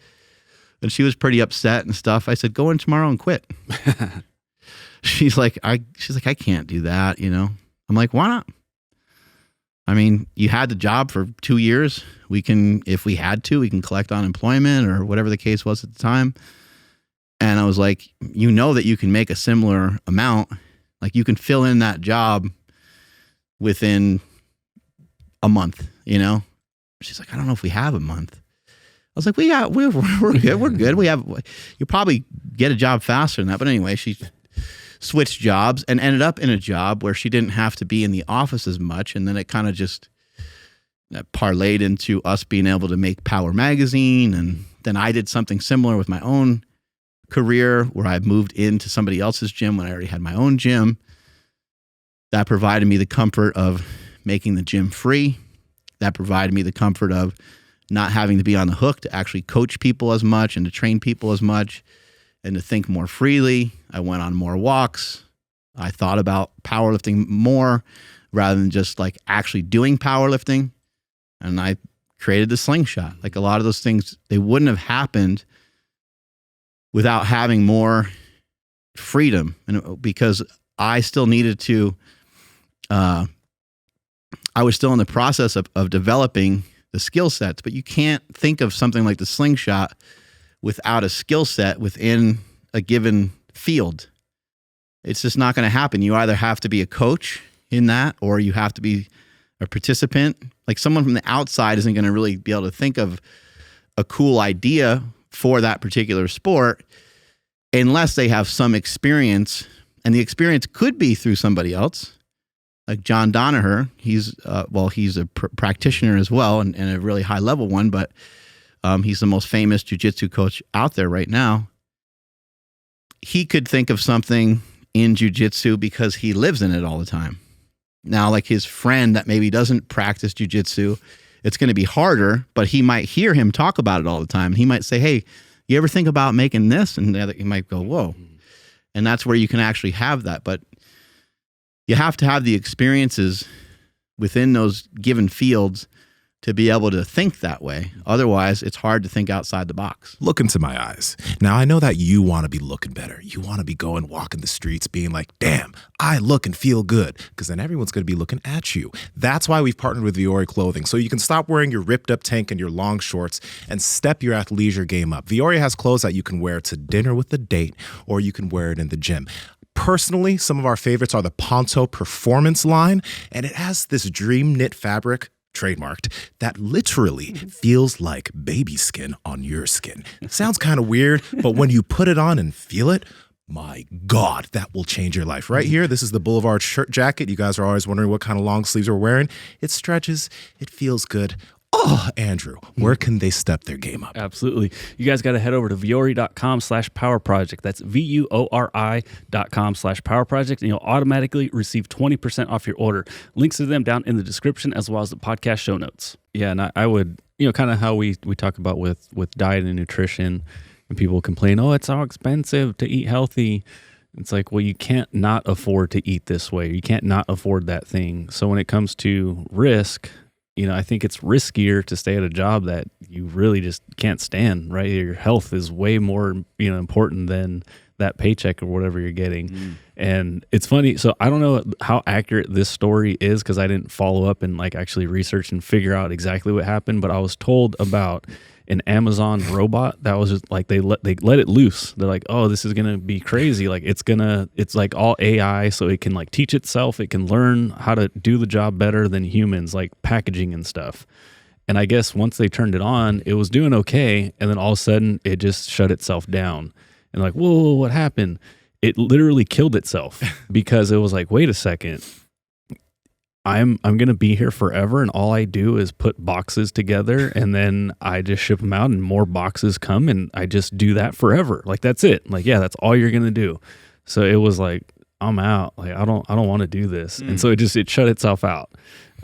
and she was pretty upset and stuff. I said, go in tomorrow and quit. She's like, I can't do that. I'm like, why not? I mean, you had the job for 2 years. If we had to, we can collect unemployment or whatever the case was at the time. And I was like, that you can make a similar amount. Like, you can fill in that job within a month, She's like, I don't know if we have a month. I was like, we're good. We're good. You probably get a job faster than that. But anyway, she switched jobs and ended up in a job where she didn't have to be in the office as much. And then it kind of just parlayed into us being able to make Power Magazine. And then I did something similar with my own career where I moved into somebody else's gym when I already had my own gym. That provided me the comfort of making the gym free. That provided me the comfort of not having to be on the hook to actually coach people as much and to train people as much and to think more freely. I went on more walks. I thought about powerlifting more rather than just like actually doing powerlifting. And I created the slingshot. Like a lot of those things, they wouldn't have happened without having more freedom. And because I still needed to, I was still in the process of developing the skill sets, but you can't think of something like the slingshot without a skill set within a given field. It's just not going to happen. You either have to be a coach in that, or you have to be a participant. Like someone from the outside isn't going to really be able to think of a cool idea for that particular sport unless they have some experience. And the experience could be through somebody else. Like John Danaher, he's a practitioner as well, and a really high level one, but he's the most famous jiu-jitsu coach out there right now. He could think of something in jiu-jitsu because he lives in it all the time. Now, like his friend that maybe doesn't practice jiu-jitsu, it's going to be harder, but he might hear him talk about it all the time. He might say, hey, you ever think about making this? And the other, he might go, whoa. And that's where you can actually have that. But you have to have the experiences within those given fields to be able to think that way. Otherwise, it's hard to think outside the box. Look into my eyes. Now, I know that you want to be looking better. You want to be going, walking the streets, being like, damn, I look and feel good, because then everyone's going to be looking at you. That's why we've partnered with Viore Clothing, so you can stop wearing your ripped up tank and your long shorts and step your athleisure game up. Viore has clothes that you can wear to dinner with a date, or you can wear it in the gym. Personally, some of our favorites are the Ponto Performance line, and it has this dream knit fabric, trademarked, that literally feels like baby skin on your skin. Sounds kind of weird, but when you put it on and feel it, my God, that will change your life. Right here, this is the Boulevard shirt jacket. You guys are always wondering what kind of long sleeves we're wearing. It stretches, it feels good. Oh, Andrew, where can they step their game up? Absolutely. You guys got to head over to viore.com/power project. That's VUORI.com/power project, and you'll automatically receive 20% off your order. Links to them down in the description as well as the podcast show notes. Yeah, and I would, kind of how we talk about with diet and nutrition, and people complain, oh, it's so expensive to eat healthy. It's like, well, you can't not afford to eat this way. You can't not afford that thing. So when it comes to risk, I think it's riskier to stay at a job that you really just can't stand, right? Your health is way more, important than that paycheck or whatever you're getting. And it's funny. So I don't know how accurate this story is because I didn't follow up and actually research and figure out exactly what happened. But I was told about an Amazon robot that was just they let it loose. They're like, oh, this is gonna be crazy. It's like all AI, so it can teach itself. It can learn how to do the job better than humans, like packaging and stuff. And I guess once they turned it on, it was doing okay, and then all of a sudden it just shut itself down. And whoa, what happened? It literally killed itself because it was like, wait a second. I'm going to be here forever, and all I do is put boxes together, and then I just ship them out, and more boxes come, and I just do that forever. That's it. That's all you're going to do. So it was like, I'm out. I don't want to do this. And so it shut itself out.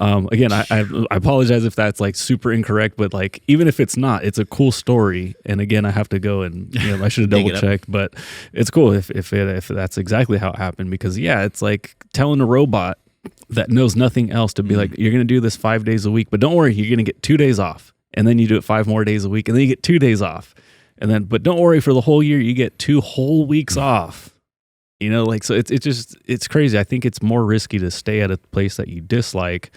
Again, I apologize if that's super incorrect, but even if it's not, it's a cool story. And again, I have to go and I should have double checked, but it's cool if that's exactly how it happened, because it's like telling a robot that knows nothing else to be like, you're going to do this 5 days a week, but don't worry, you're going to get 2 days off. And then you do it 5 more days a week, and then you get 2 days off. And then, but don't worry, for the whole year, you get 2 whole weeks off. So it's crazy. I think it's more risky to stay at a place that you dislike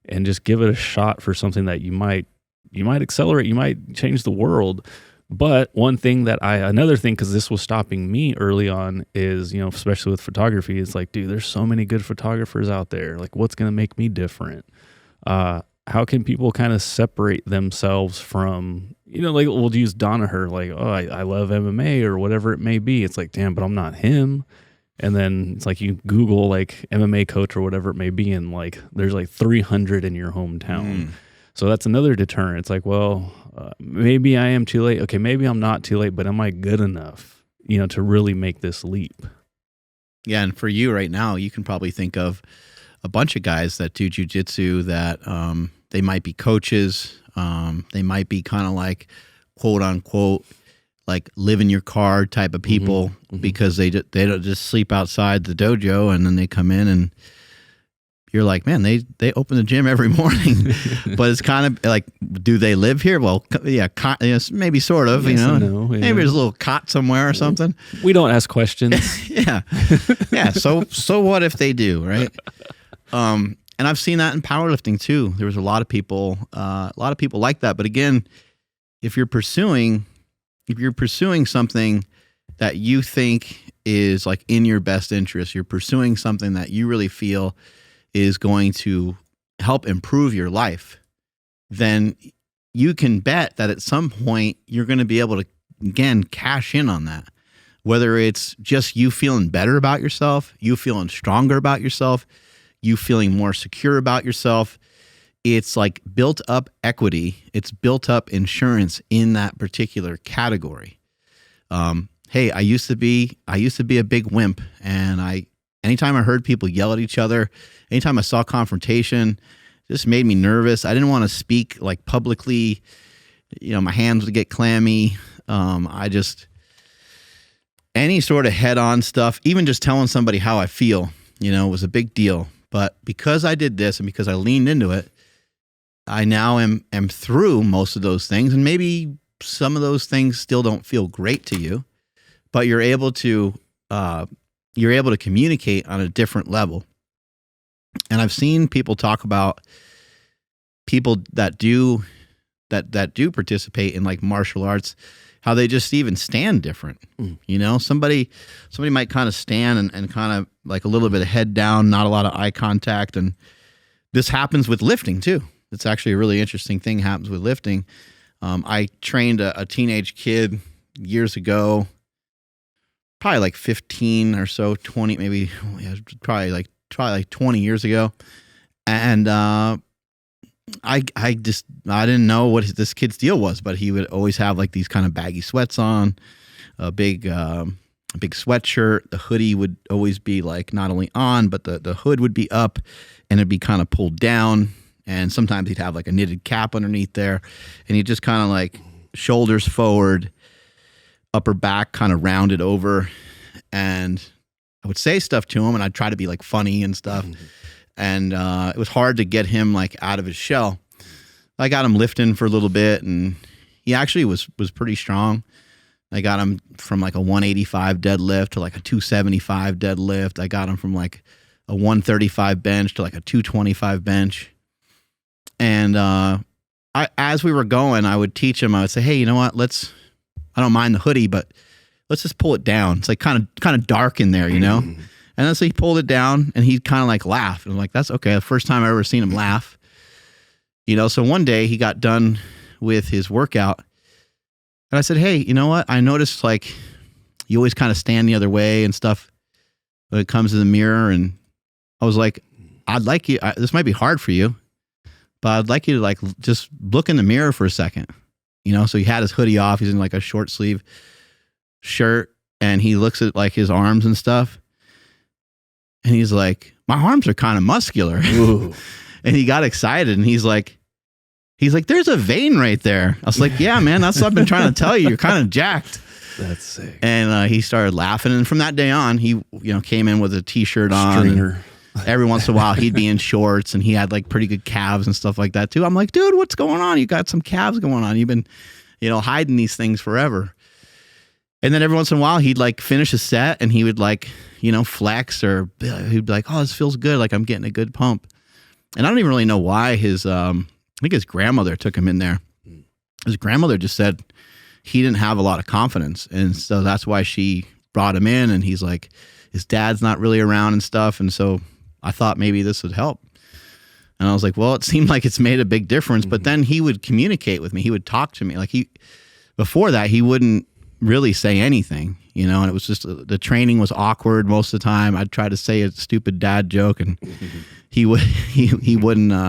and just give it a shot for something that you might accelerate, you might change the world. But another thing, because this was stopping me early on, is, especially with photography, it's like, dude, there's so many good photographers out there. What's going to make me different? How can people kind of separate themselves from, we'll use Danaher, I love MMA or whatever it may be. It's like, damn, but I'm not him. And then it's like you Google MMA coach or whatever it may be, and there's 300 in your hometown. So that's another deterrent. It's like, well, maybe I am too late. Okay, maybe I'm not too late, but am I good enough, to really make this leap? Yeah, and for you right now, you can probably think of a bunch of guys that do jiu-jitsu that they might be coaches. They might be kind of quote unquote, live in your car type of people, because they don't just sleep outside the dojo, and then they come in and you're like, man, they open the gym every morning, but it's kind of like, do they live here? Well, yeah, maybe sort of, Yes you know, and no, yeah. maybe there's a little cot somewhere or something. We don't ask questions. Yeah. Yeah. So what if they do, right? And I've seen that in powerlifting too. There was a lot of people like that. But again, if you're pursuing something that you think is like in your best interest, you're pursuing something that you really feel is going to help improve your life, then you can bet that at some point you're going to be able to, again, cash in on that. Whether it's just you feeling better about yourself, you feeling stronger about yourself, you feeling more secure about yourself, it's like built up equity. It's built up insurance in that particular category. Hey, I used to be a big wimp, and anytime I heard people yell at each other, anytime I saw confrontation, it just made me nervous. I didn't want to speak like publicly. You know, my hands would get clammy. Any sort of head-on stuff, even just telling somebody how I feel, you know, was a big deal. But because I did this and because I leaned into it, I now am through most of those things, and maybe some of those things still don't feel great to you, but you're able to communicate on a different level. And I've seen people talk about people that do participate in like martial arts, how they just even stand different. You know, somebody might kind of stand and kind of like a little bit of head down, not a lot of eye contact. And this happens with lifting too. It's actually a really interesting thing happens with lifting. I trained a teenage kid years ago, probably like 15 or so, 20, maybe, yeah, probably like 20 years ago. And I didn't know what this kid's deal was, but he would always have like these kind of baggy sweats on, a big sweatshirt. The hoodie would always be like not only on, but the hood would be up and it'd be kind of pulled down. And sometimes he'd have like a knitted cap underneath there, and he'd just kind of like shoulders forward, upper back kind of rounded over. And I would say stuff to him, and I'd try to be like funny and stuff. And it was hard to get him like out of his shell. I got him lifting for a little bit, and he actually was pretty strong. I got him from like a 185 deadlift to like a 275 deadlift. I got him from like a 135 bench to like a 225 bench. And as we were going, I would teach him. I would say, "Hey, you know what? I don't mind the hoodie, but let's just pull it down. It's like kind of dark in there, you know." And then so he pulled it down, and he'd kind of like laugh. And I'm like, "That's okay." The first time I ever seen him laugh, you know. So one day he got done with his workout, and I said, "Hey, you know what? I noticed like you always kind of stand the other way and stuff when it comes to the mirror." And I was like, "I'd like you. This might be hard for you, but I'd like you to like just look in the mirror for a second." You know, so he had his hoodie off. He's in like a short sleeve shirt, and he looks at like his arms and stuff. And he's like, "My arms are kind of muscular." And he got excited, and he's like, "There's a vein right there." I was like, "Yeah, man, that's what I've been trying to tell you. You're kind of jacked." That's sick. And he started laughing. And from that day on, he, you know, came in with a t-shirt on. Stringer. Every once in a while he'd be in shorts, and he had like pretty good calves and stuff like that too. I'm like, "Dude, what's going on? You got some calves going on. You've been, you know, hiding these things forever." And then every once in a while he'd like finish a set, and he would like, you know, flex, or he'd be like, "Oh, this feels good. Like I'm getting a good pump." And I don't even really know why I think his grandmother took him in there. His grandmother just said he didn't have a lot of confidence. And so that's why she brought him in. And he's like, his dad's not really around and stuff. And so I thought maybe this would help. And I was like, well, it seemed like it's made a big difference. But then he would communicate with me. He would talk to me. Like before that, he wouldn't really say anything, you know, and it was just, the training was awkward most of the time. I'd try to say a stupid dad joke, and he wouldn't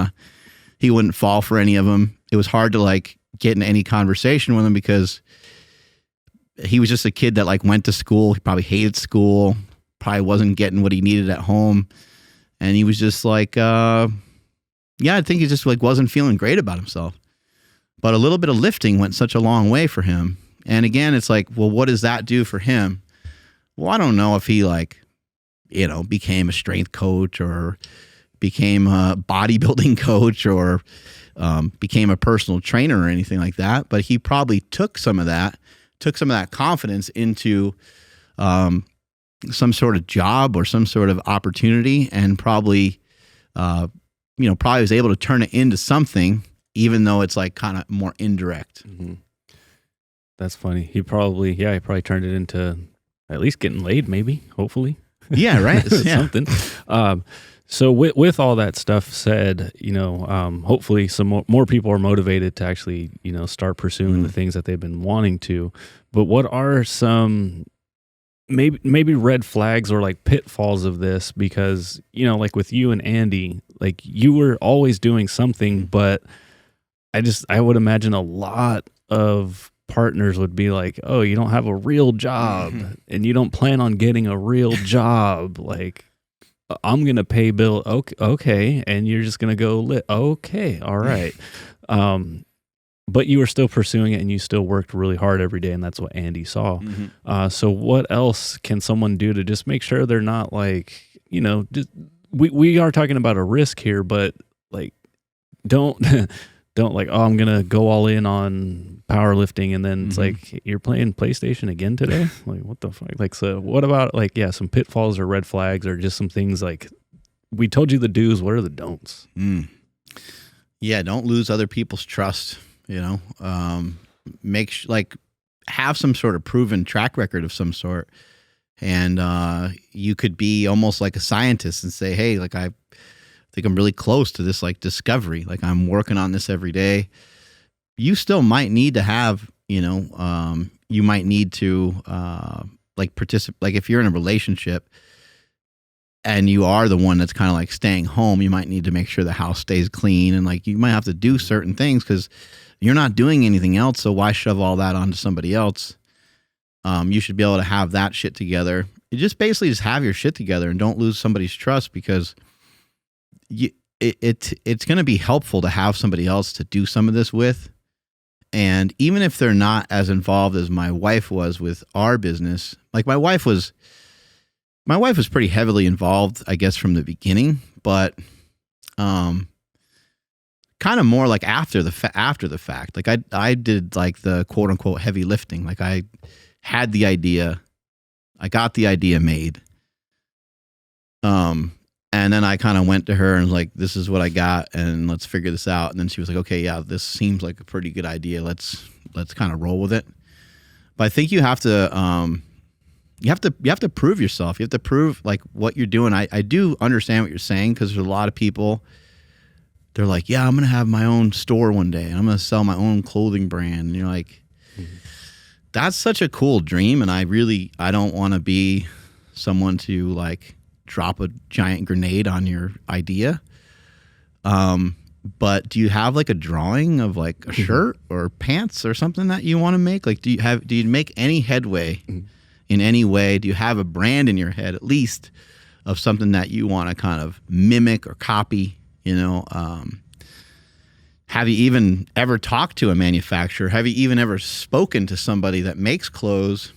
fall for any of them. It was hard to like get in any conversation with him because he was just a kid that like went to school. He probably hated school, probably wasn't getting what he needed at home. And he was just like, I think he just like wasn't feeling great about himself. But a little bit of lifting went such a long way for him. And again, it's like, well, what does that do for him? Well, I don't know if he like, you know, became a strength coach or became a bodybuilding coach or became a personal trainer or anything like that. But he probably took some of that confidence into some sort of job or some sort of opportunity, and probably was able to turn it into something, even though it's like kind of more indirect. Mm-hmm. That's funny. He probably turned it into at least getting laid, maybe, hopefully. Yeah, right. Yeah. Something. So with all that stuff said, hopefully some more people are motivated to actually, start pursuing the things that they've been wanting to. But what are some maybe red flags or like pitfalls of this? Because, like with you and Andy, like you were always doing something, but I would imagine a lot of partners would be like, oh, you don't have a real job and you don't plan on getting a real job. Like, I'm going to pay bill. Okay. And you're just going to go okay. All right. But you were still pursuing it and you still worked really hard every day. And that's what Andy saw. Mm-hmm. So what else can someone do to just make sure they're not like, just, we are talking about a risk here, but like, don't like, oh, I'm going to go all in on powerlifting. And then it's like, you're playing PlayStation again today? Like, what the fuck? Like, so what about like, some pitfalls or red flags or just some things like, we told you the do's, what are the don'ts? Yeah. Don't lose other people's trust, have some sort of proven track record of some sort. And you could be almost like a scientist and say, hey, like I think I'm really close to this like discovery. Like I'm working on this every day. You still might need to have, you might need to like participate. Like if you're in a relationship and you are the one that's kind of like staying home, you might need to make sure the house stays clean. And like you might have to do certain things because you're not doing anything else. So why shove all that onto somebody else? You should be able to have that shit together. You just basically just have your shit together and don't lose somebody's trust, because it's going to be helpful to have somebody else to do some of this with. And even if they're not as involved as my wife was with our business, like my wife was pretty heavily involved, I guess, from the beginning, but kind of more like after the fact. Like I did like the quote unquote heavy lifting. Like I had the idea, I got the idea made. And then I kind of went to her and was like, this is what I got and let's figure this out. And then she was like, okay, yeah, this seems like a pretty good idea. Let's kind of roll with it. But I think you have to prove yourself. You have to prove like what you're doing. I do understand what you're saying, because there's a lot of people, they're like, yeah, I'm going to have my own store one day and I'm going to sell my own clothing brand. And you're like, that's such a cool dream. And I don't want to be someone to like drop a giant grenade on your idea. But do you have like a drawing of like a shirt or pants or something that you want to make? Like, do you make any headway in any way? Do you have a brand in your head, at least, of something that you want to kind of mimic or copy? Have you even ever talked to a manufacturer? Have you even ever spoken to somebody that makes clothes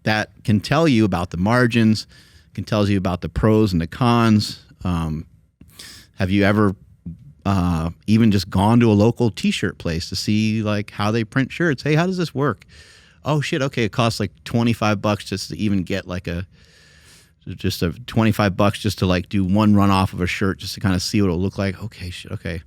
that can tell you about the margins, can tell you about the pros and the cons? Have you ever even just gone to a local t-shirt place to see like how they print shirts? Hey, how does this work? Oh shit, okay, it costs like $25 just to even get like $25 just to like do one run off of a shirt just to kind of see what it'll look like. Okay, shit, okay.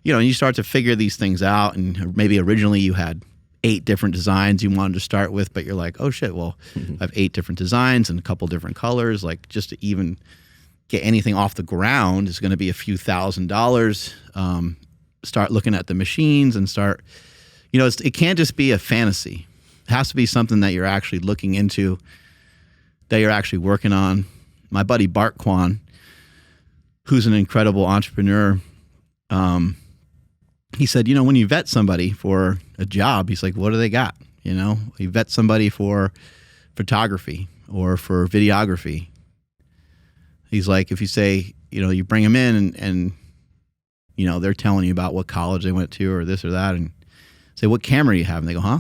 And you start to figure these things out, and maybe originally you had 8 different designs you wanted to start with, but you're like, oh shit, well, I have 8 different designs and a couple different colors. Like, just to even get anything off the ground is going to be a few $1,000s. Start looking at the machines and start, it can't just be a fantasy. It has to be something that you're actually looking into, that you're actually working on. My buddy Bart Kwan, who's an incredible entrepreneur, he said, when you vet somebody for a job, he's like, what do they got? You vet somebody for photography or for videography. He's like, if you say, you bring them in and they're telling you about what college they went to or this or that, and say, what camera do you have? And they go, huh?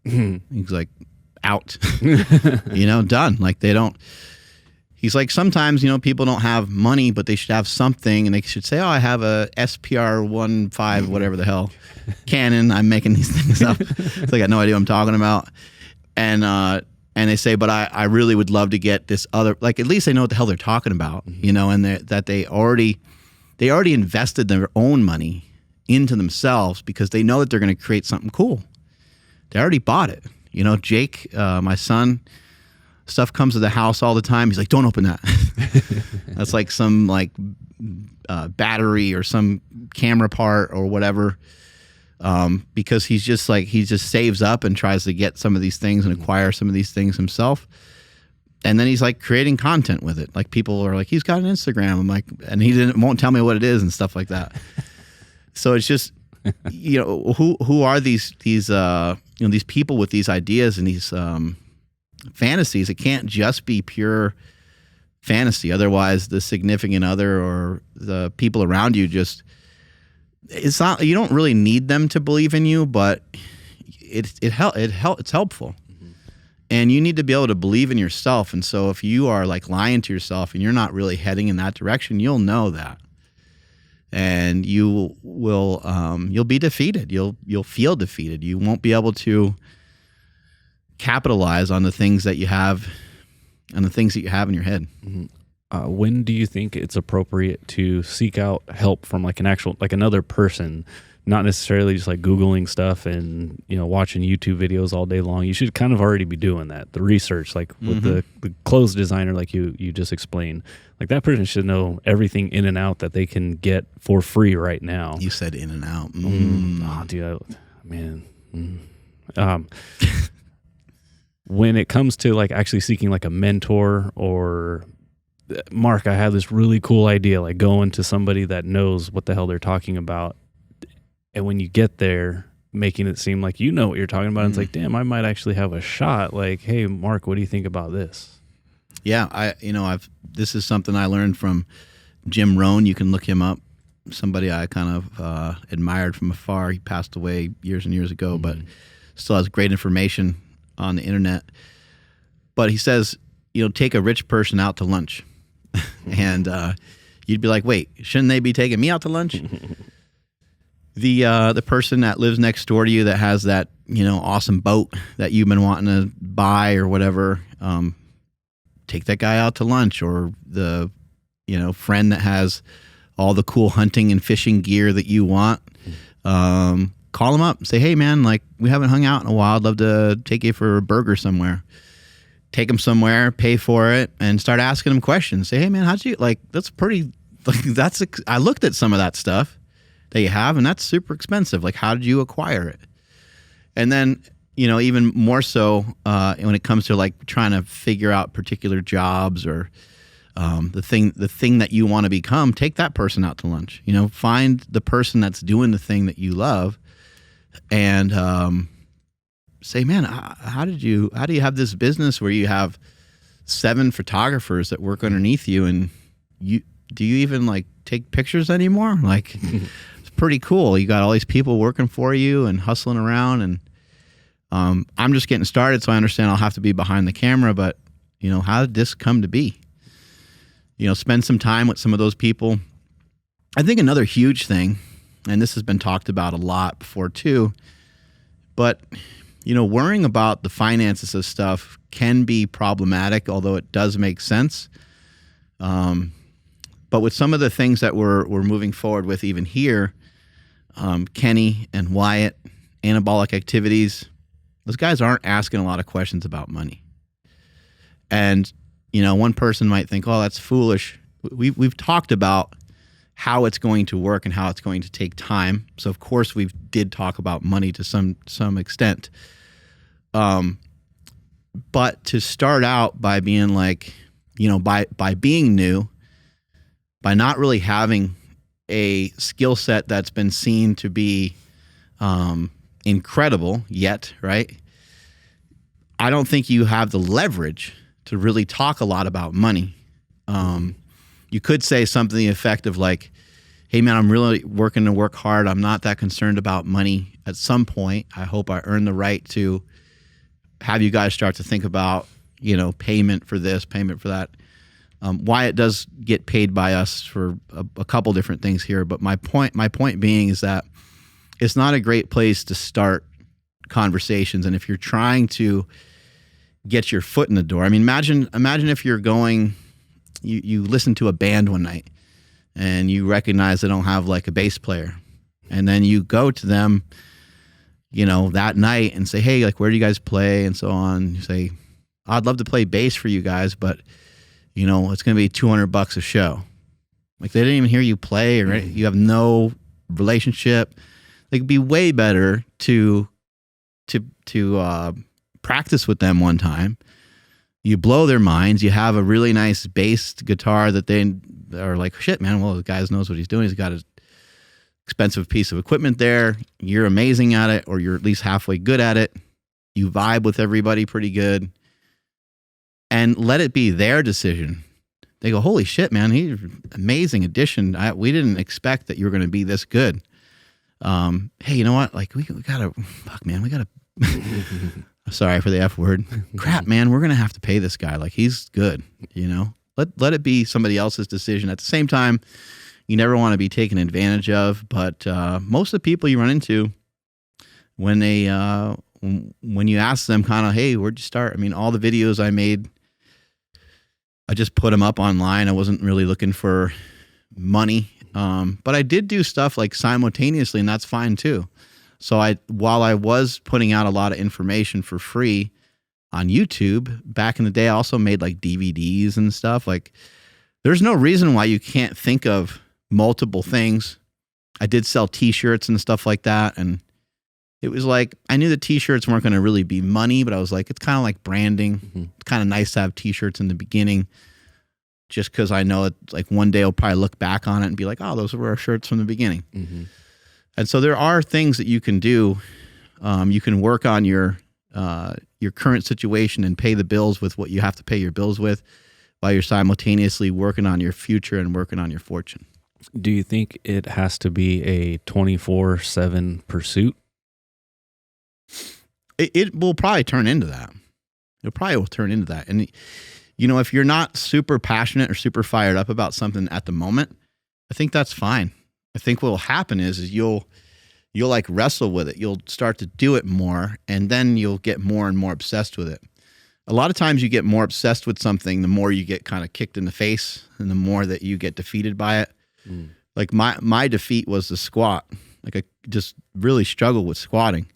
He's like, out. Done. Like, they don't. he's like, sometimes, people don't have money, but they should have something, and they should say, oh, I have a SPR-15, whatever the hell, Canon. I'm making these things up. It's like, I got no idea what I'm talking about. And they say, but I really would love to get this other, like, at least they know what the hell they're talking about, and that they already invested their own money into themselves because they know that they're going to create something cool. They already bought it. Jake, my son, stuff comes to the house all the time. He's like, don't open that. That's like some battery or some camera part or whatever. Because he just saves up and tries to get some of these things and acquire some of these things himself. And then he's like creating content with it. Like people are like, he's got an Instagram. I'm like, and he won't tell me what it is and stuff like that. So it's just, who are these people with these ideas and these fantasies? It can't just be pure fantasy. Otherwise, the significant other or the people around you it's not. You don't really need them to believe in you, but it's helpful. And you need to be able to believe in yourself. And so if you are like lying to yourself and you're not really heading in that direction, you'll know that. And you will you'll be defeated. You'll feel defeated. You won't be able to capitalize on the things that you have and the things that you have in your head. When do you think it's appropriate to seek out help from like another person, not necessarily just like Googling stuff and, watching YouTube videos all day long? You should kind of already be doing that. The research, like with the clothes designer, like you just explained, like that person should know everything in and out that they can get for free right now. You said in and out. Oh, dude, man. When it comes to like actually seeking like a mentor or Mark, I have this really cool idea, like going to somebody that knows what the hell they're talking about. And when you get there, making it seem like you know what you're talking about, and it's like, damn, I might actually have a shot. Like, hey, Mark, what do you think about this? Yeah, this is something I learned from Jim Rohn. You can look him up. Somebody I kind of admired from afar. He passed away years and years ago, but still has great information on the internet. But he says, take a rich person out to lunch. And you'd be like, wait, shouldn't they be taking me out to lunch? The person that lives next door to you that has that, awesome boat that you've been wanting to buy or whatever, take that guy out to lunch. Or the, friend that has all the cool hunting and fishing gear that you want, call him up and say, hey man, like we haven't hung out in a while. I'd love to take you for a burger somewhere. Take them somewhere, pay for it, and start asking them questions. Say, hey man, how'd you, like, that's pretty, like, I looked at some of that stuff that you have, and that's super expensive. Like, how did you acquire it? And then, even more so when it comes to like trying to figure out particular jobs or the thing that you want to become, take that person out to lunch. Find the person that's doing the thing that you love, and say, man, how do you have this business where you have 7 photographers that work underneath you, and do you even like take pictures anymore? Like, it's pretty cool. You got all these people working for you and hustling around, and I'm just getting started, so I understand I'll have to be behind the camera, but how did this come to be? Spend some time with some of those people. I think another huge thing, and this has been talked about a lot before too, but worrying about the finances of stuff can be problematic, although it does make sense. But with some of the things that we're moving forward with even here, Kenny and Wyatt, anabolic activities, those guys aren't asking a lot of questions about money. And, one person might think, oh, that's foolish. We've talked about how it's going to work and how it's going to take time. So, of course, we did talk about money to some extent. But to start out by being like, by being new, by not really having a skill set that's been seen to be incredible yet, right? I don't think you have the leverage to really talk a lot about money. You could say something to the effect of like, hey man, I'm really working to work hard. I'm not that concerned about money. At some point, I hope I earn the right to have you guys start to think about, payment for this, payment for that. Wyatt does get paid by us for a couple different things here, but my point being is that it's not a great place to start conversations. And if you're trying to get your foot in the door, I mean, imagine if you're going, you listen to a band one night and you recognize they don't have like a bass player, and then you go to them, that night and say, hey, like, where do you guys play? And so on. You say, I'd love to play bass for you guys, but it's going to be $200 a show. Like, they didn't even hear you play, or you have no relationship. It could be way better to practice with them one time. You blow their minds. You have a really nice bass guitar that they are like, shit, man. Well, the guy knows what he's doing. He's got an expensive piece of equipment there. You're amazing at it, or you're at least halfway good at it. You vibe with everybody pretty good. And let it be their decision. They go, holy shit, man, he's an amazing addition. We didn't expect that you were going to be this good. Hey, you know what? Like, we gotta, fuck, man, we gotta, sorry for the F word. Crap, man, we're going to have to pay this guy. Like, he's good, Let it be somebody else's decision. At the same time, you never want to be taken advantage of. But most of the people you run into, when they, when you ask them kind of, hey, where'd you start? I mean, all the videos I made, I just put them up online. I wasn't really looking for money. But I did do stuff like simultaneously, and that's fine too. So while I was putting out a lot of information for free on YouTube, back in the day, I also made like DVDs and stuff. Like, there's no reason why you can't think of multiple things. I did sell t-shirts and stuff like that. And it was like, I knew the t-shirts weren't going to really be money, but I was like, it's kind of like branding. Mm-hmm. It's kind of nice to have t-shirts in the beginning, just because I know it's like one day I'll probably look back on it and be like, oh, those were our shirts from the beginning. Mm-hmm. And so there are things that you can do. You can work on your current situation and pay the bills with what you have to pay your bills with, while you're simultaneously working on your future and working on your fortune. Do you think it has to be a 24/7 pursuit? It will probably turn into that. It probably will turn into that. And, if you're not super passionate or super fired up about something at the moment, I think that's fine. I think what will happen is you'll like wrestle with it. You'll start to do it more, and then you'll get more and more obsessed with it. A lot of times you get more obsessed with something, the more you get kind of kicked in the face, and the more that you get defeated by it. Mm. Like my defeat was the squat. Like, I just really struggled with squatting.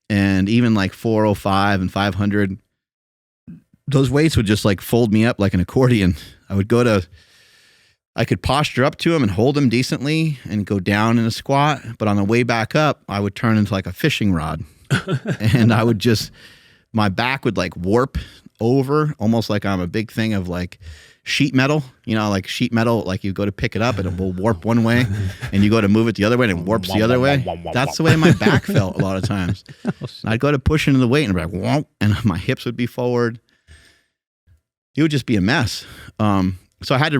And even like 405 and 500, those weights would just like fold me up like an accordion. I could posture up to them and hold them decently and go down in a squat. But on the way back up, I would turn into like a fishing rod. And I would my back would like warp over, almost like I'm a big thing of like sheet metal, like sheet metal, like you go to pick it up and it will warp one way, and you go to move it the other way and it warps the other way. That's the way my back felt a lot of times. I'd go to push into the weight and be like, whoomp, and my hips would be forward. It would just be a mess. So I had to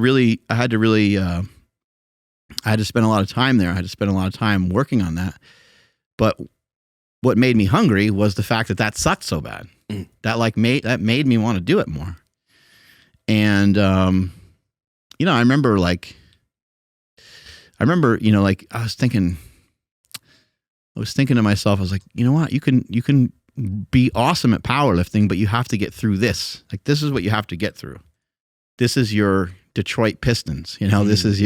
spend a lot of time there. I had to spend a lot of time working on that. But what made me hungry was the fact that sucked so bad. Mm. That made me want to do it more. And, I remember, I was thinking to myself, I was like, you know what, you can be awesome at powerlifting, but you have to get through this. Like, this is what you have to get through. This is your Detroit Pistons. This is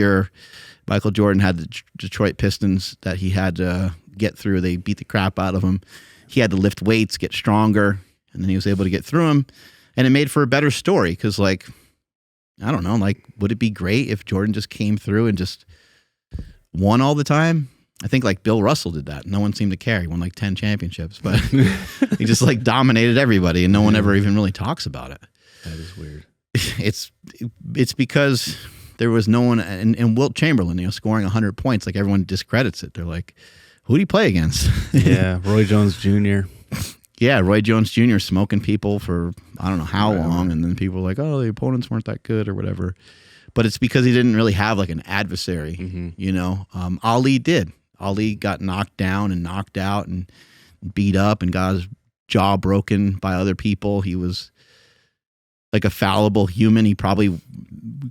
Michael Jordan had the Detroit Pistons that he had to get through. They beat the crap out of him. He had to lift weights, get stronger, and then he was able to get through them. And it made for a better story because, I don't know, would it be great if Jordan just came through and just won all the time? I think Bill Russell did that. No one seemed to care. He won 10 championships, but he just dominated everybody, and no one ever even really talks about it. That is weird. It's because there was no one, and Wilt Chamberlain, scoring 100 points, everyone discredits it. They're like, who do you play against? Yeah, Roy Jones Jr. Yeah, Roy Jones Jr. smoking people for I don't know how long, and then people were like, oh, the opponents weren't that good or whatever. But it's because he didn't really have an adversary, mm-hmm. Ali did. Ali got knocked down and knocked out and beat up and got his jaw broken by other people. He was like a fallible human. He probably, a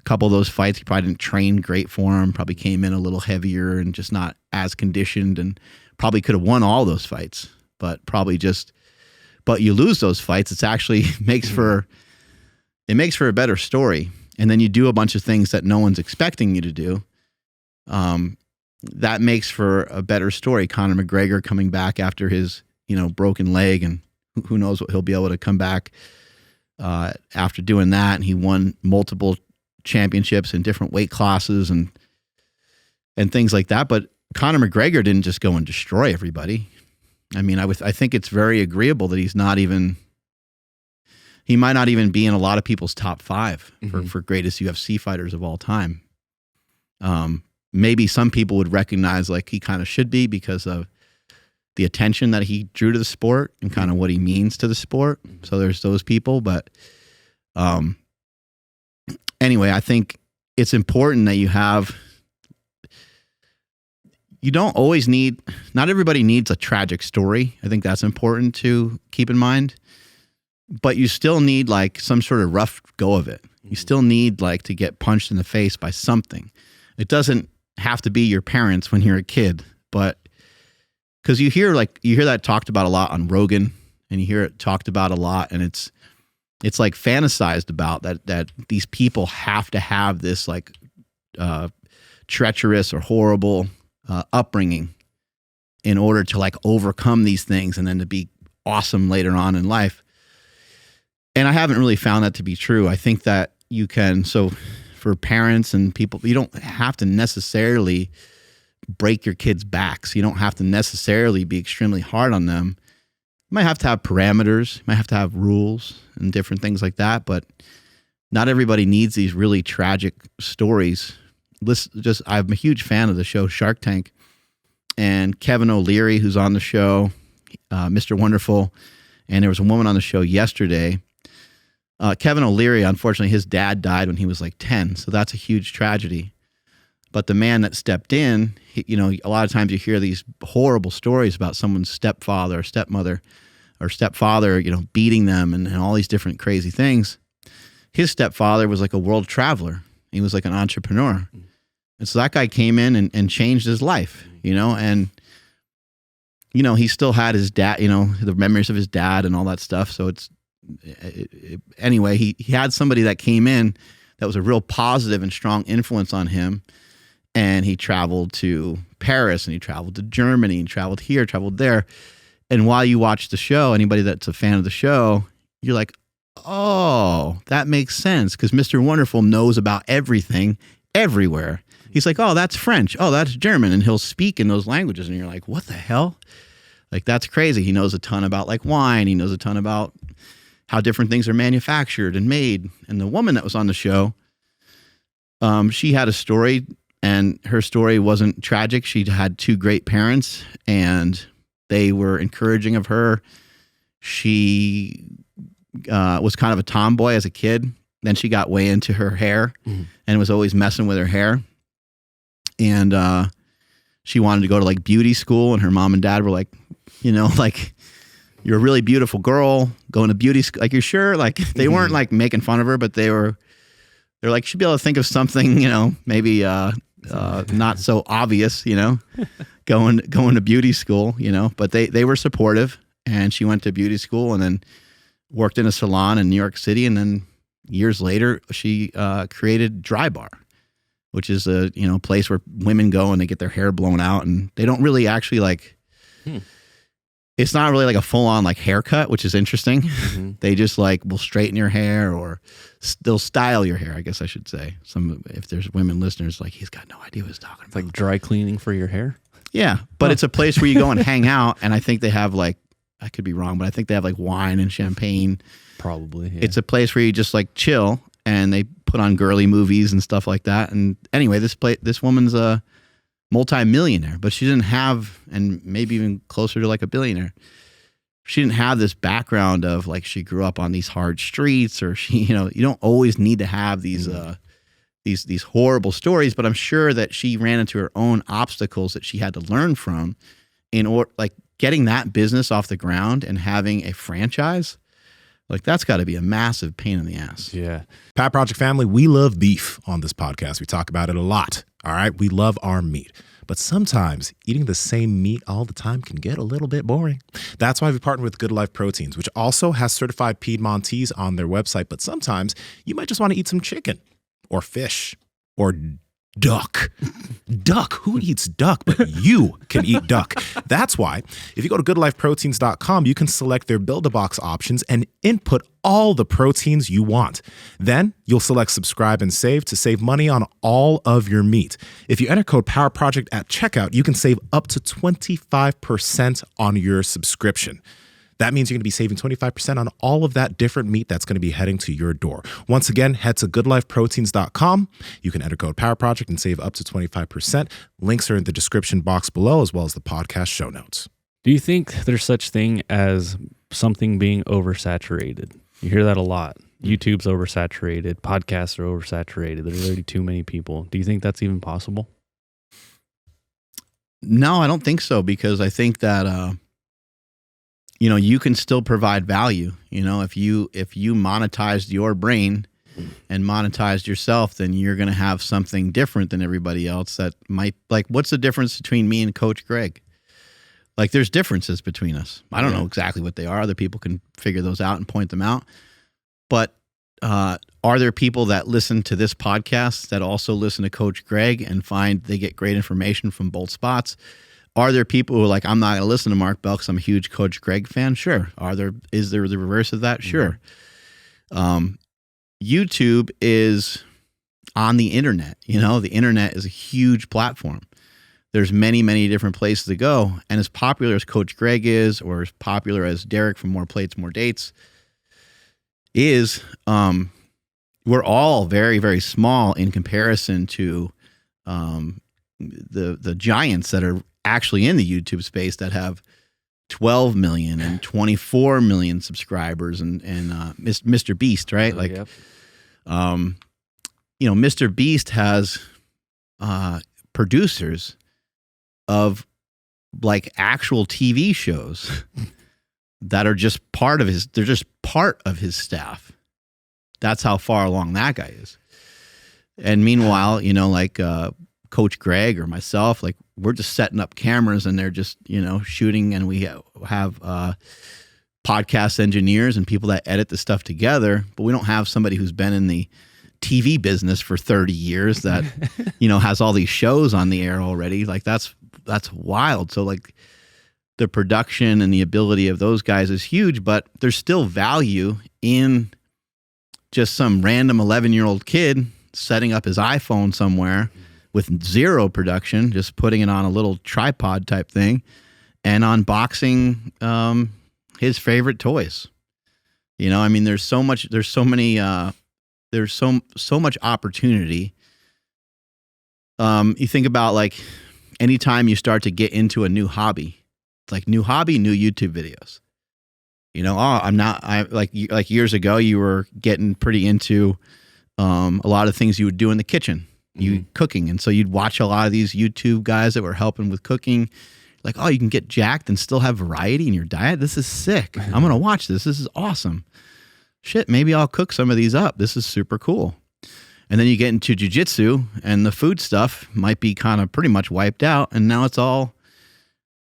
couple of those fights, he probably didn't train great for him, probably came in a little heavier and just not as conditioned, and probably could have won all those fights, but you lose those fights. It's actually makes for a better story. And then you do a bunch of things that no one's expecting you to do. That makes for a better story. Conor McGregor coming back after his, broken leg, and who knows what he'll be able to come back after doing that. And he won multiple championships in different weight classes and things like that. But Conor McGregor didn't just go and destroy everybody. I mean, I think it's very agreeable that he might not even be in a lot of people's top 5 for greatest UFC fighters of all time. Maybe some people would recognize like he kind of should be because of the attention that he drew to the sport and kind of what he means to the sport. So there's those people. But anyway, I think it's important that you don't always not everybody needs a tragic story. I think that's important to keep in mind. But you still need like some sort of rough go of it. You still need like to get punched in the face by something. It doesn't have to be your parents when you're a kid, but because you hear that talked about a lot on Rogan, and you hear it talked about a lot, and it's like fantasized about that these people have to have this like treacherous or horrible upbringing in order to like overcome these things and then to be awesome later on in life. And I haven't really found that to be true. I think that you can, so for parents and people, you don't have to necessarily break your kids' backs. You don't have to necessarily be extremely hard on them. You might have to have parameters, you might have to have rules and different things like that, but not everybody needs these really tragic stories. I'm a huge fan of the show Shark Tank, and Kevin O'Leary, who's on the show, Mr. Wonderful, and there was a woman on the show yesterday. Kevin O'Leary, unfortunately, his dad died when he was like 10, so that's a huge tragedy. But the man that stepped in, a lot of times you hear these horrible stories about someone's stepfather or stepmother or stepfather, beating them and all these different crazy things. His stepfather was like a world traveler. He was like an entrepreneur. And so that guy came in and changed his life, and, he still had his dad, the memories of his dad and all that stuff. So anyway, he had somebody that came in that was a real positive and strong influence on him. And he traveled to Paris, and he traveled to Germany, and traveled here, traveled there. And while you watch the show, anybody that's a fan of the show, you're like, oh, that makes sense, because Mr. Wonderful knows about everything everywhere. He's like, oh, that's French. Oh, that's German. And he'll speak in those languages. And you're like, what the hell? Like, that's crazy. He knows a ton about like wine. He knows a ton about how different things are manufactured and made. And the woman that was on the show, she had a story, and her story wasn't tragic. She had 2 great parents, and they were encouraging of her. She was kind of a tomboy as a kid. Then she got way into her hair and was always messing with her hair. And she wanted to go to like beauty school, and her mom and dad were like, like, you're a really beautiful girl going to beauty school. Like, you're sure? Like, they weren't like making fun of her, but they're like, you should be able to think of something, maybe not so obvious, going to beauty school, but they were supportive, and she went to beauty school and then worked in a salon in New York City. And then years later, she created Dry Bar, which is a, place where women go and they get their hair blown out, and they don't really actually like, it's not really like a full on like haircut, which is interesting. They just like will straighten your hair, or they'll style your hair, I guess I should say. If there's women listeners, like, he's got no idea what he's talking about. It's like dry cleaning for your hair. Yeah. But it's a place where you go and hang out. And I think they have like, I could be wrong, but I think they have like wine and champagne. Probably. Yeah. It's a place where you just like chill, and they put on girly movies and stuff like that. And anyway, this woman's a multi-millionaire, but she didn't have, and maybe even closer to like a billionaire, she didn't have this background of like, she grew up on these hard streets, or she, you don't always need to have these these horrible stories. But I'm sure that she ran into her own obstacles that she had to learn from in order, like, getting that business off the ground and having a franchise. Like that's got to be a massive pain in the ass. Yeah. Pat Project family, we love beef on this podcast. We talk about it a lot. All right. We love our meat. But sometimes eating the same meat all the time can get a little bit boring. That's why we partner with Good Life Proteins, which also has certified Piedmontese on their website. But sometimes you might just want to eat some chicken or fish or duck. Duck. Who eats duck? But you can eat duck. That's why if you go to goodlifeproteins.com, you can select their Build-A-Box options and input all the proteins you want. Then you'll select subscribe and save to save money on all of your meat. If you enter code PowerProject at checkout, you can save up to 25% on your subscription. That means you're going to be saving 25% on all of that different meat that's going to be heading to your door. Once again, head to goodlifeproteins.com. You can enter code PowerProject and save up to 25%. Links are in the description box below, as well as the podcast show notes. Do you think there's such thing as something being oversaturated? You hear that a lot. YouTube's oversaturated. Podcasts are oversaturated. There's already too many people. Do you think that's even possible? No, I don't think so, because I think that you can still provide value. If you monetized your brain and monetized yourself, then you're going to have something different than everybody else that might, like, what's the difference between me and Coach Greg? Like, there's differences between us. I don't know exactly what they are. Other people can figure those out and point them out. But are there people that listen to this podcast that also listen to Coach Greg and find they get great information from both spots? Are there people who are like, I'm not going to listen to Mark Bell because I'm a huge Coach Greg fan? Sure. Is there the reverse of that? Sure. YouTube is on the internet. The internet is a huge platform. There's many, many different places to go. And as popular as Coach Greg is, or as popular as Derek from More Plates, More Dates is, we're all very, very small in comparison to the giants that are actually in the YouTube space that have 12 million and 24 million subscribers and Mr. Beast, right? Mr. Beast has producers of like actual TV shows that are just part of his staff. That's how far along that guy is. And meanwhile, Coach Greg or myself, like, we're just setting up cameras and they're just, shooting, and we have podcast engineers and people that edit the stuff together, but we don't have somebody who's been in the TV business for 30 years that, has all these shows on the air already. Like, that's wild. So, like, the production and the ability of those guys is huge, but there's still value in just some random 11-year-old kid setting up his iPhone somewhere with zero production, just putting it on a little tripod type thing and unboxing his favorite toys. There's so much opportunity. You think about, like, anytime you start to get into a new hobby, it's like new hobby, new YouTube videos. Like years ago, you were getting pretty into a lot of things you would do in the kitchen. Cooking. And so you'd watch a lot of these YouTube guys that were helping with cooking. Like, oh, you can get jacked and still have variety in your diet. This is sick. I'm going to watch this. This is awesome. Shit, maybe I'll cook some of these up. This is super cool. And then you get into jiu-jitsu and the food stuff might be kind of pretty much wiped out. And now it's all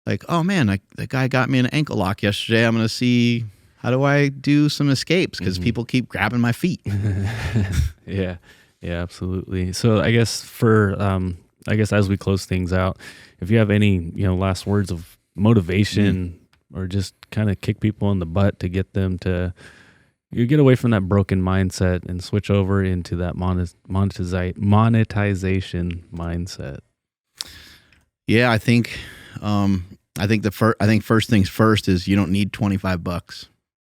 like, oh man, that guy got me an ankle lock yesterday. I'm going to see, how do I do some escapes? Because people keep grabbing my feet. Yeah. Yeah, absolutely. So I guess as we close things out, if you have any, last words of motivation or just kind of kick people in the butt to get them to get away from that broken mindset and switch over into that monetization mindset. Yeah, I think first things first is you don't need $25.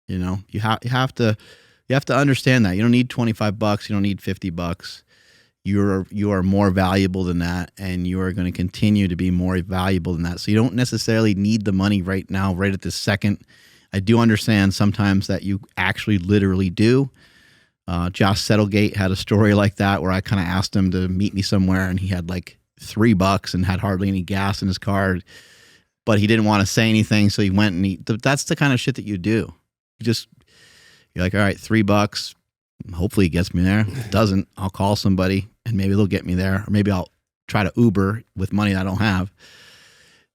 You have to understand that you don't need $25. You don't need $50. You are more valuable than that, and you are going to continue to be more valuable than that. So you don't necessarily need the money right now, right at this second. I do understand sometimes that you actually literally do. Josh Settlegate had a story like that where I kind of asked him to meet me somewhere, and he had like $3 and had hardly any gas in his car, but he didn't want to say anything, so he went and that's the kind of shit that you do. You're like, all right, $3. Hopefully it gets me there. If it doesn't, I'll call somebody and maybe they'll get me there. Or maybe I'll try to Uber with money I don't have.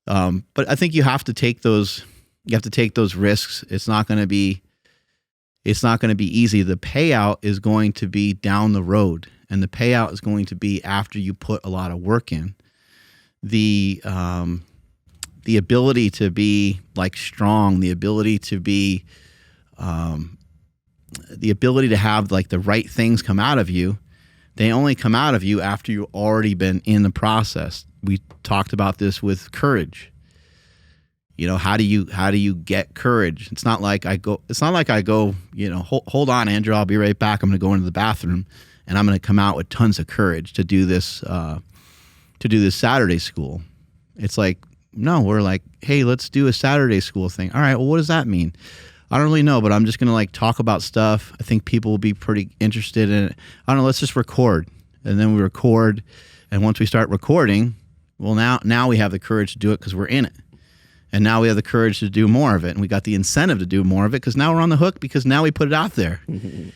But I think you have to take those risks. It's not going to be easy. The payout is going to be down the road, and the payout is going to be after you put a lot of work in. The ability to be like strong, the ability to be, the ability to have like the right things come out of you, they only come out of you after you've already been in the process. We talked about this with courage. You know, how do you get courage? It's not like I go, you know, hold on, Andrew, I'll be right back. I'm going to go into the bathroom and I'm going to come out with tons of courage to do this Saturday school. It's like, no, we're like, hey, let's do a Saturday school thing. All right, well, what does that mean? I don't really know, but I'm just going to like talk about stuff. I think people will be pretty interested in it. I don't know, let's just record. And then we record. And once we start recording, well, now we have the courage to do it because we're in it. And now we have the courage to do more of it. And we got the incentive to do more of it because now we're on the hook because now we put it out there. And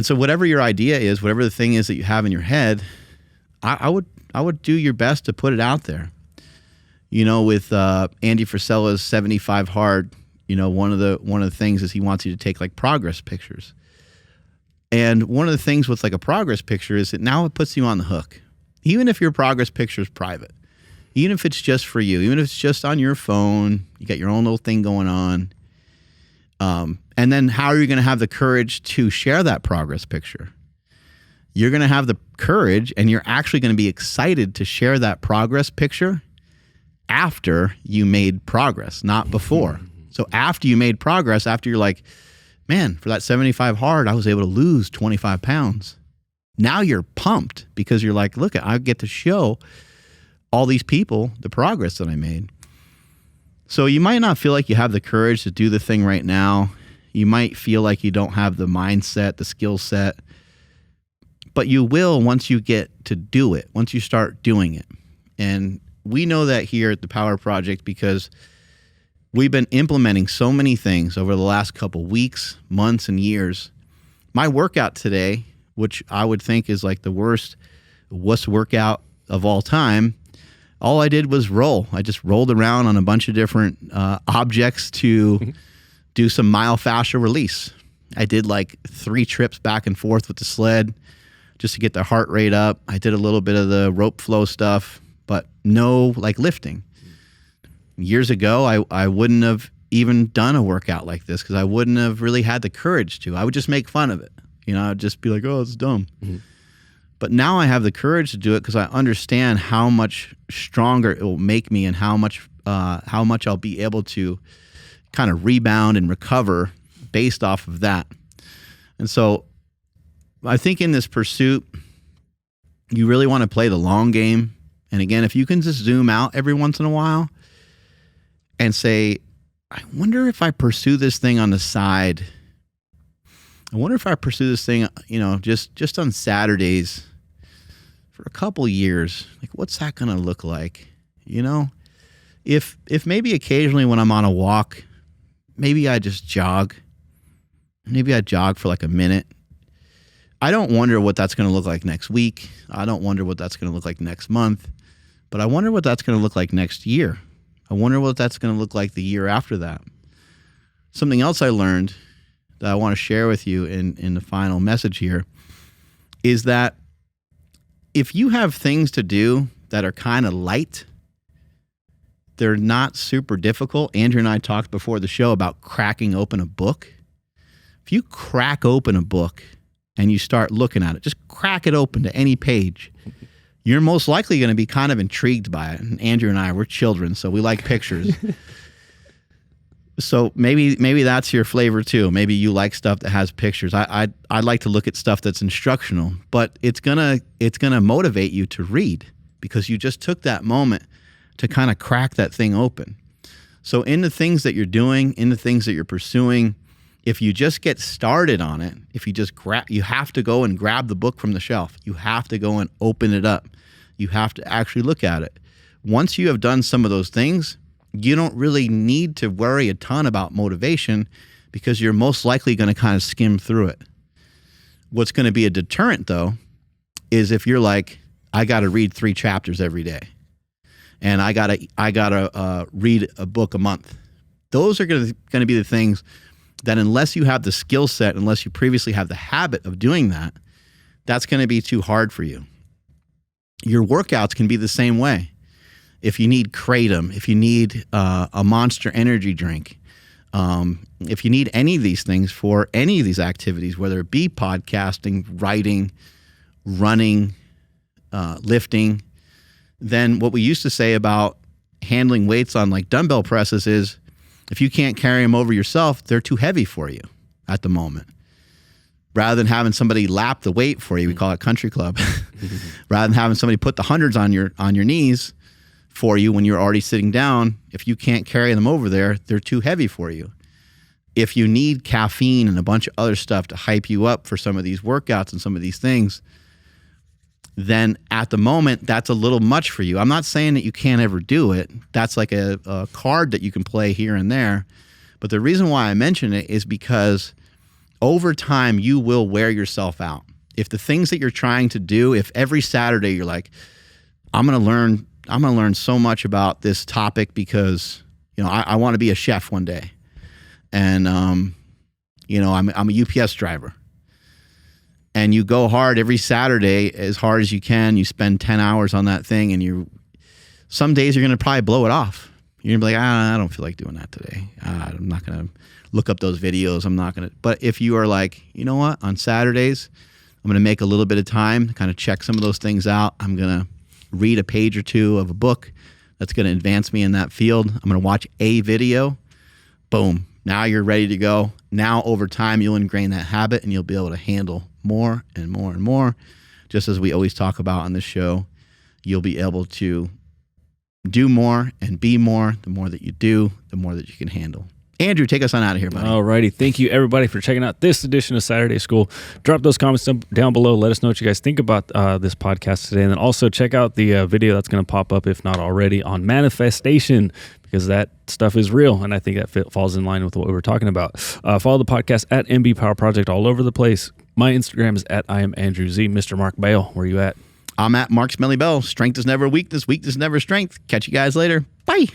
so whatever your idea is, whatever the thing is that you have in your head, I would do your best to put it out there. You know, with Andy Frisella's 75 Hard, you know, one of the things is he wants you to take like progress pictures. And one of the things with like a progress picture is that now it puts you on the hook. Even if your progress picture is private, even if it's just for you, even if it's just on your phone, you got your own little thing going on. And then how are you going to have the courage to share that progress picture? You're going to have the courage and you're actually going to be excited to share that progress picture after you made progress, not before. So after you made progress, after you're like, man, for that 75 hard, I was able to lose 25 pounds. Now you're pumped because you're like, look, I get to show all these people the progress that I made. So you might not feel like you have the courage to do the thing right now. You might feel like you don't have the mindset, the skill set, but you will once you get to do it, once you start doing it. And we know that here at the Power Project because we've been implementing so many things over the last couple weeks, months, and years. My workout today, which I would think is like the worst workout of all time, all I did was roll. I just rolled around on a bunch of different objects to do some myofascial release. I did like 3 trips back and forth with the sled just to get the heart rate up. I did a little bit of the rope flow stuff, but no like lifting. Years ago, I wouldn't have even done a workout like this because I wouldn't have really had the courage to. I would just make fun of it. You know, I'd just be like, oh, it's dumb. Mm-hmm. But now I have the courage to do it because I understand how much stronger it will make me and how much I'll be able to kind of rebound and recover based off of that. And so I think in this pursuit, you really want to play the long game. And again, if you can just zoom out every once in a while and say, I wonder if I pursue this thing on the side. I wonder if I pursue this thing, you know, just on Saturdays for a couple years. Like, what's that going to look like? You know, if maybe occasionally when I'm on a walk, maybe I just jog. Maybe I jog for like a minute. I don't wonder what that's going to look like next week. I don't wonder what that's going to look like next month. But I wonder what that's going to look like next year. I wonder what that's going to look like the year after that. Something else I learned that I want to share with you in the final message here is that if you have things to do that are kind of light, they're not super difficult. Andrew and I talked before the show about cracking open a book. If you crack open a book and you start looking at it, just crack it open to any page, you're most likely going to be kind of intrigued by it. And Andrew and I, we're children, so we like pictures. So maybe that's your flavor too. Maybe you like stuff that has pictures. I like to look at stuff that's instructional, but it's gonna motivate you to read because you just took that moment to kind of crack that thing open. So in the things that you're doing, in the things that you're pursuing, if you just get started on it, if you just you have to go and grab the book from the shelf. You have to go and open it up. You have to actually look at it. Once you have done some of those things, you don't really need to worry a ton about motivation because you're most likely going to kind of skim through it. What's going to be a deterrent, though, is if you're like, I got to read 3 chapters every day, and I gotta read a book a month. Those are going to be the things that, unless you have the skill set, unless you previously have the habit of doing that, that's going to be too hard for you. Your workouts can be the same way. If you need Kratom, if you need a Monster energy drink, if you need any of these things for any of these activities, whether it be podcasting, writing, running, lifting, then what we used to say about handling weights on like dumbbell presses is, if you can't carry them over yourself, they're too heavy for you at the moment. Rather than having somebody lap the weight for you, we call it country club. Rather than having somebody put the hundreds on your knees for you when you're already sitting down, if you can't carry them over there, they're too heavy for you. If you need caffeine and a bunch of other stuff to hype you up for some of these workouts and some of these things, then at the moment, that's a little much for you. I'm not saying that you can't ever do it. That's like a card that you can play here and there. But the reason why I mention it is because over time, you will wear yourself out. If the things that you're trying to do, if every Saturday you're like, I'm going to learn so much about this topic because, I want to be a chef one day. And, I'm a UPS driver. And you go hard every Saturday as hard as you can. You spend 10 hours on that thing, and some days you're going to probably blow it off. You're going to be like, I don't feel like doing that today. I'm not going to look up those videos. I'm not going to. But if you are like, you know what, on Saturdays, I'm going to make a little bit of time, kind of check some of those things out. I'm going to read a page or 2 of a book that's going to advance me in that field. I'm going to watch a video. Boom. Now you're ready to go. Now over time, you'll ingrain that habit, and you'll be able to handle more and more and more. Just as we always talk about on this show, you'll be able to do more and be more. The more that you do, the more that you can handle. Andrew, take us on out of here, buddy. All righty. Thank you, everybody, for checking out this edition of Saturday School. Drop those comments down below. Let us know what you guys think about this podcast today. And then also check out the video that's going to pop up, if not already, on manifestation, because that stuff is real. And I think that falls in line with what we were talking about. Follow the podcast at MB Power Project all over the place. My Instagram is at I am Andrew Z. Mr. Mark Bale, where are you at? I'm at Mark Smelly Bell. Strength is never weakness. Weakness is never strength. Catch you guys later. Bye.